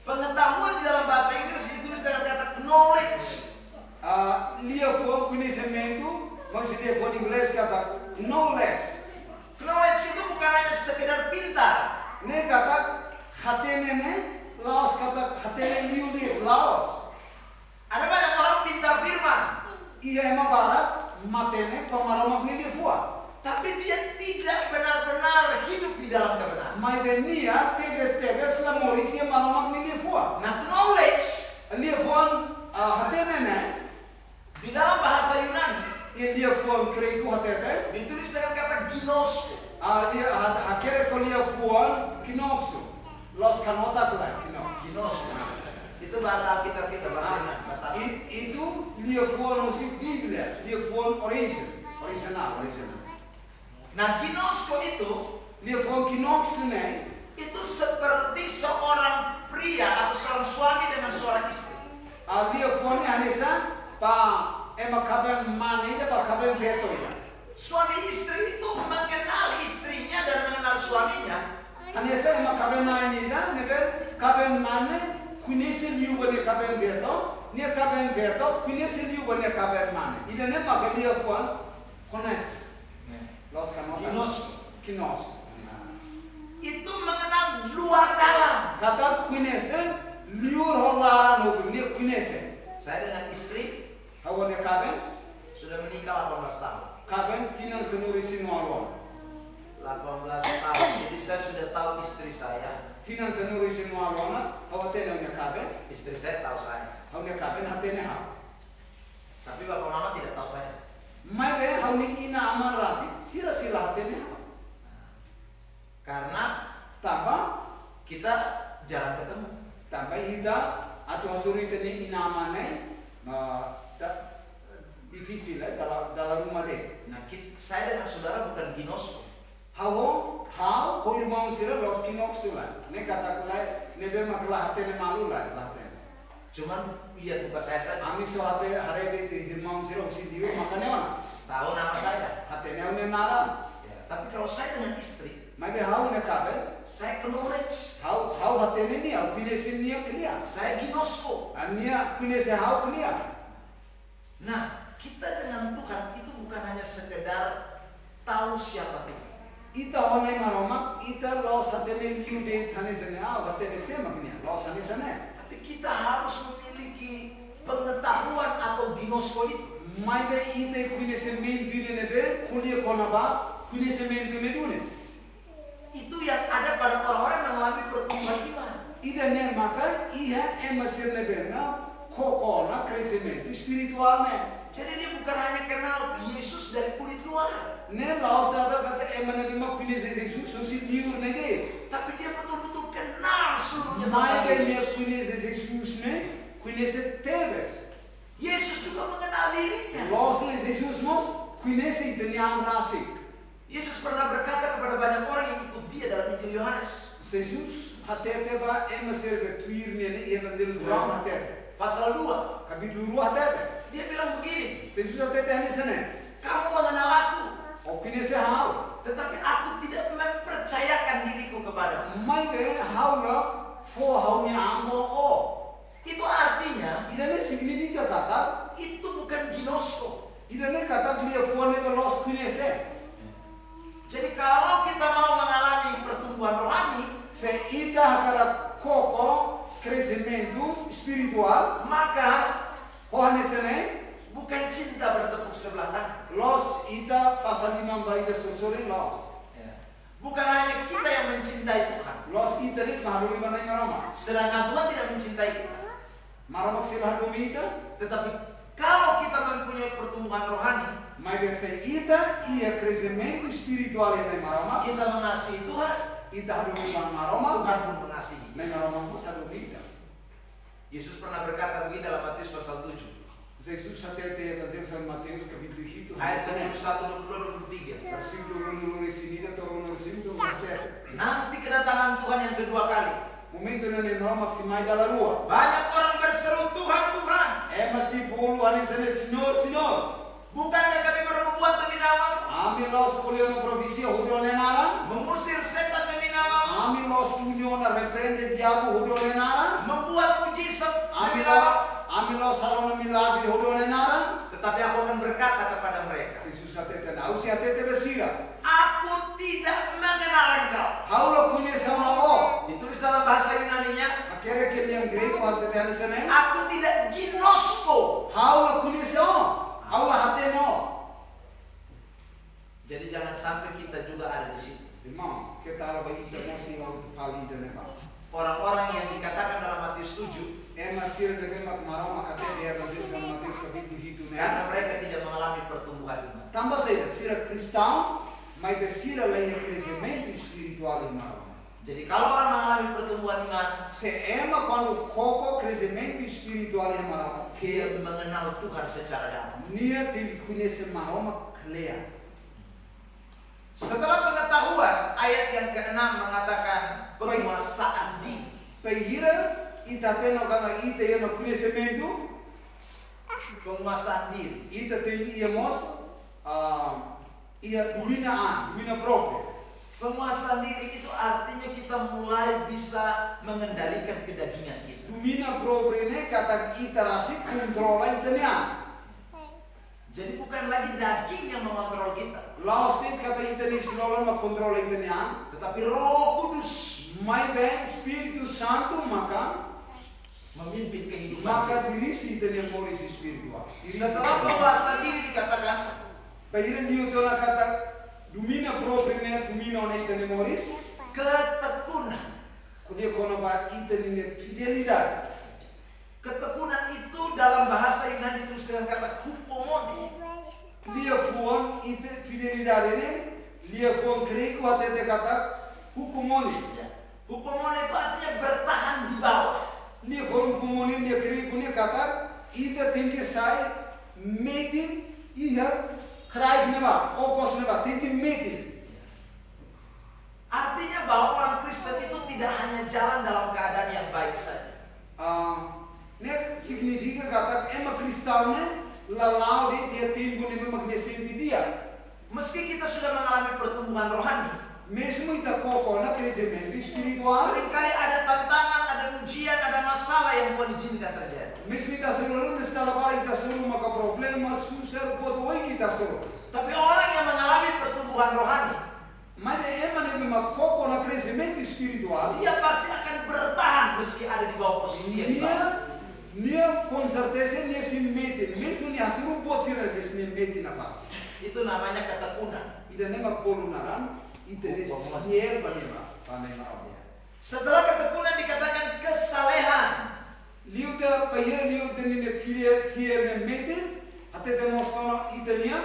Pengetahuan di dalam bahasa Inggris ditulis dengan kata knowledge. Lia for conhecimento, maksud dia for Inggris kata knowledge. Knowledge itu bukan hanya sekedar pintar. Ne kata hatene ne laos kata hatene liudi laos. Ada banyak orang pintar firman, Iya emang barat matene pemaromak ni dia fuah. tapi dia tidak benar-benar hidup di dalam kebenaran. Mai benia tebes la morisia maromak ni dia fuah. Nah, knowledge Lia fuan hatene ne di dalam bahasa Yunani Lia fuan kreiku hatete. ditulis dengan kata ginosko. Dia hakere ko lia fuan kinoksu. Los kanota kula kinoksu. Ginosko. Itu bahasa Alkitab kita, bahasa Yunani, bahasa asli. Itu dia fuan usi Biblia, dia fuan original. Nah, ginosko itu Dia fuan kinoksu ne itu seperti seorang pria atau seorang suami dengan seorang istri. dia fuan ni anesa pa ema kaben mane dia pa kaben veto ya. Suami istri itu mengenal istrinya dan mengenal suaminya. Anesa ema kaben na ni da nebe kaben mane kunese liu bone kaben veto, ni kaben veto kunese liu bone kaben mane. Ida ne ma dia fuan kones. Los kanota. Kinos. Itu mengenal luar dalam. Kata kunese liur holaran hotu ni kunese. Saya dengan istri Hawane kaben sudah menikah 18 tahun. kaben kinan senuri sinualon. 18 tahun. Jadi saya sudah tahu istri saya. Tinan senuri sinualona hawatene unya kaben. Istri saya tahu saya. Hawne kaben hatene ha. Tapi bapak mama tidak tahu saya. Mai be hawni ina aman rasi sila hatene ha. Karena Tamba kita jarang ketemu. tamba ida atau hasuri tene ina amane difícil dalam rumah deh. Nah, saya dengan saudara bukan ginosko. How irmão sira los kinoksulan. Ne kata kelai nebe makla hatene malu lah hatene. Cuman lihat muka saya saja. Ami so hate hare de irmão sira usi dio makane ona. Tahu nama saya. Hatene one naran. Ya, tapi kalau saya dengan istri, Mai be how ne kabe saya knowledge. how hatene ni au kinesin ni klia. Saya ginosko. Ania kinese how klia. Nah, kita dengan Tuhan itu bukan hanya sekedar tahu siapa Tuhan. Ita honai maromak ita los hatene liu de thane sene au hatene sema knia los hane sene. Tapi kita harus memiliki pengetahuan atau ginosko itu. Mai be ite conhecimento ne nebe kulia konaba conhecimento ne dune. Itu yang ada pada orang-orang yang mengalami pertumbuhan iman. Ida ne maka iya emasir nebe na kokona crescimento espiritual ne. Jadi dia bukan hanya kenal Yesus dari kulit luar, Ne laos dada kata emana bima conhece Jesus susi diur ne de. tapi dia betul-betul kenal seluruhnya Mai tentang be ne Yesus. conhece Jesus ne conhece teves. Yesus juga mengenal dirinya. Los ne Jesus mos conhece de andrasi. Yesus pernah berkata kepada banyak orang yang ikut dia dalam Injil Yohanes. Jesus hatete ba emasir be tuir ne evangelho João hatete. Pasal 2, Capítulo 2 hatete. dia bilang begini, Jesus hatete ane sene. kamu mengenal aku, O conhece how. tetapi aku tidak mempercayakan diriku kepadamu. Mai be haula fo haunya ambo o. Itu artinya, Ida ne significa kata, itu bukan ginosko. ida ne kata dia fo ne los conhece. Jadi kalau kita mau mengalami pertumbuhan rohani, Se ita hakara koko crescimento espiritual, maka kohane sene bukan cinta bertepuk sebelah tangan. los ita pasal 5 baida sosore los. Bukan hanya kita yang mencintai Tuhan, Los ita rit mahalumi manai marama. sedangkan Tuhan tidak mencintai kita. Maramak sila hadumi ita, Tetapi kalau kita mempunyai pertumbuhan rohani, mai be se ita ia crescimento espiritual yang marama, kita mengasihi Tuhan, ita hadumi marama, Tuhan pun mengasihi. mai marama pun hadumi ita. Yesus pernah berkata begini dalam Matius pasal 7. Jesus até fazer São Mateus capítulo 8, Ayat 21-23. versículo 1 sini atau 1 sini Nanti kedatangan Tuhan yang kedua kali. Momento na neno maximai dalla rua. Banyak orang berseru Tuhan, Tuhan. Masih bolu ane sana Senhor, Senhor. Bukankah kami bernubuat demi namamu? Ami los poliona profecia hudone nara. Mengusir setan demi namamu? Ami los poliona reprende diabo hudone nara. Membuat mujizat demi namamu? Ami los salona milagre hudone nara. Tetapi aku akan berkata kepada mereka, Jesus atete na usi atete besira. aku tidak mengenal engkau. Haulo kunya sama o. Ditulis dalam bahasa Yunaninya, Akhirnya kini yang Greko atete ane sana. aku tidak ginosko. Haulo kunya sama. Haulo hateno. Jadi jangan sampai kita juga ada di situ. Irmão, que tal a gente masih waktu fali dan apa? Orang-orang yang dikatakan dalam Matius 7, Masih ada memang kemarau maka dia masih sama Matius capítulo 7 karena mereka tidak mengalami pertumbuhan iman. Tambah saja, sira cristão, mas sira lain crescimento espiritual irmão. Jadi kalau orang mengalami pertumbuhan iman, Se ema quando koko crescimento espiritual irmão, dia que mengenal Tuhan secara dalam. nia teve conhecer maroma clear. Setelah pengetahuan, ayat yang ke-6 mengatakan penguasaan diri. Pegira ita teno kana ita no conhecimento, Penguasaan diri. ita tem iamos ia domina próprio. Penguasaan diri itu artinya kita mulai bisa mengendalikan kedagingan kita. Domina próprio ne kata ita rasi controla itania. Jadi bukan lagi daging yang mengontrol kita, Lá state kata ita ni sinola ma controla itania. tetapi Roh Kudus Mas bem Espírito Santo maka memimpin kehidupan kita. maka dirisi itania moris espiritual. Setelah penguasaan diri dikatakan, Pagina Newton kata domina próprio ne domina ne itania moris. ketekunan. Kudia kono ba itania fidelidade. Ketekunan itu dalam bahasa Yunani ditulis dengan kata hupomone. Lia fuon ite fidelidade ne lia fuon Greko atete kata hukumoni. Ya. Hupomone itu artinya bertahan di bawah. Lia fuon hukumoni dia Greko ne kata ite tinggi sai meeting iha krai neba okos neba tinggi meeting. Artinya bahwa orang Kristen itu tidak hanya jalan dalam keadaan yang baik saja. Ne significa kata ema kristau ne lalau dia timbu ne magnesenti dia. Meski kita sudah mengalami pertumbuhan rohani, Mesmo ita koko na crescimento espiritual. seringkali ada tantangan, ada ujian, ada masalah yang Tuhan izinkan terjadi. Mesmo ita suruh na stala para ita suruh maka problema susah buat oi kita suruh. Tapi orang yang mengalami pertumbuhan rohani, Mas ema ne ma koko na crescimento espiritual. dia pasti akan bertahan meski ada di bawah posisi yang di bawah. Nia com certeza nia se mete, mesmo nia suruh buat sira bes nia mete na pa. Itu namanya ketekunan. Ida nema polunaran, ita de fiel banema, Setelah ketekunan dikatakan kesalehan. Liuta payera liuta nia fiel ne mete, ate demonstrano ita nia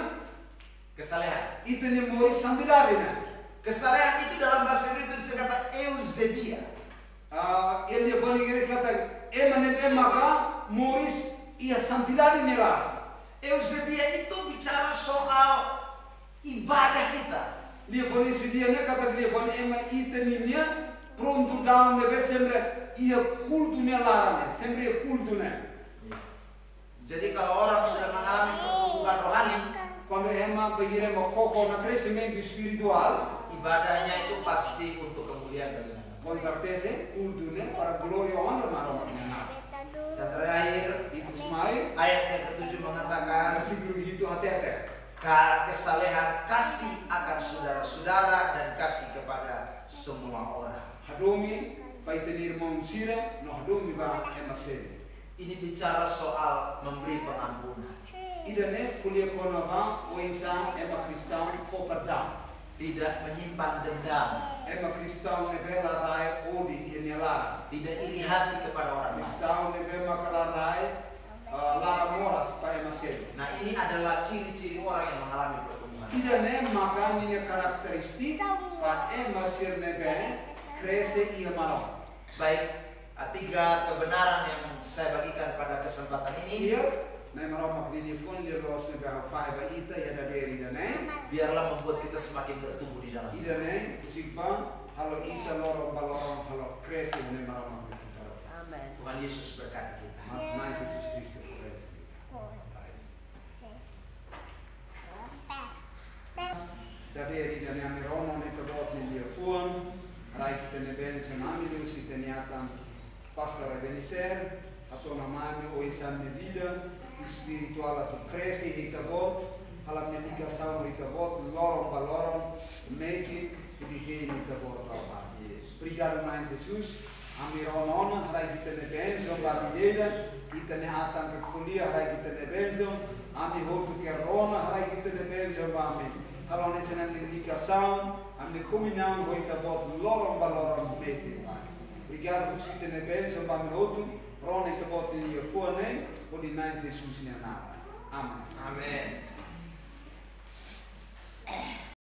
mori santidade na. Kesalehan itu dalam bahasa Inggris dikata eusebia. Ele vai querer kata ema maka moris ia santidade nela. Eusebia itu bicara soal ibadah kita. Dia vai se dia ne kata dia vai ema itenia pronto down deve sempre ia culto nela ne, sempre ia culto ne. Jadi kalau orang sudah mengalami pertumbuhan rohani, Quando ema pegire ma koko na crescimento espiritual, ibadahnya itu pasti untuk kemuliaan bagi nama. con certeza culto ne para gloria honor maroma nena. Dan terakhir, Itu semai ayat yang ke-7 mengatakan versículo itu hati-hati. kesalehan kasih akan saudara-saudara dan kasih kepada semua orang. Hadomi pai tenir irmão sira, no hadomi ba ema sede. Ini bicara soal memberi pengampunan, Idane kulia kono ba oisa ema kristão fo perdão. tidak menyimpan dendam, Ema kristão ne bela rai odi ienela. tidak iri hati kepada orang lain. Kristão ne bela makala rai lara moras pa ema sede. Nah, ini adalah ciri-ciri orang yang mengalami pertumbuhan. Idane maka nini karakteristik pa ema sir ne be cresce ia mano. Baik, tiga kebenaran yang saya bagikan pada kesempatan ini. Iya. Nah, mereka di phone dia los negara five ita ya dari dana. Biarlah membuat kita semakin bertumbuh di dalam. Ida ne usikba kalau ita lorong balorong kalau kresi ne mereka. Amen. Tuhan Yesus berkati kita. Mas Yesus Kristus Kristus. Dari dana amirono ne tobot ne dia phone. Rai kita ne ben senami lusi teniatan pastor Ebenezer atau namanya oisan ne vida. Spiritual atau cresce hikabot, alam niya kasama hikabot, lorong balorong, make it, ibigay hikabot apa. Obrigado mais Jesus, amironon, haray kita ne benzo, barbileda, kita ne atang kefulia, haray kita ne benzo, ami hotu kerona, haray kita ne benzo, bami. Kalau ne senang ni kasama, ami kuminang hikabot, lorong balorong, make it. Obrigado kita ne benzo, bami hotu, rona hikabot ni fuane. Por Jesus na nada.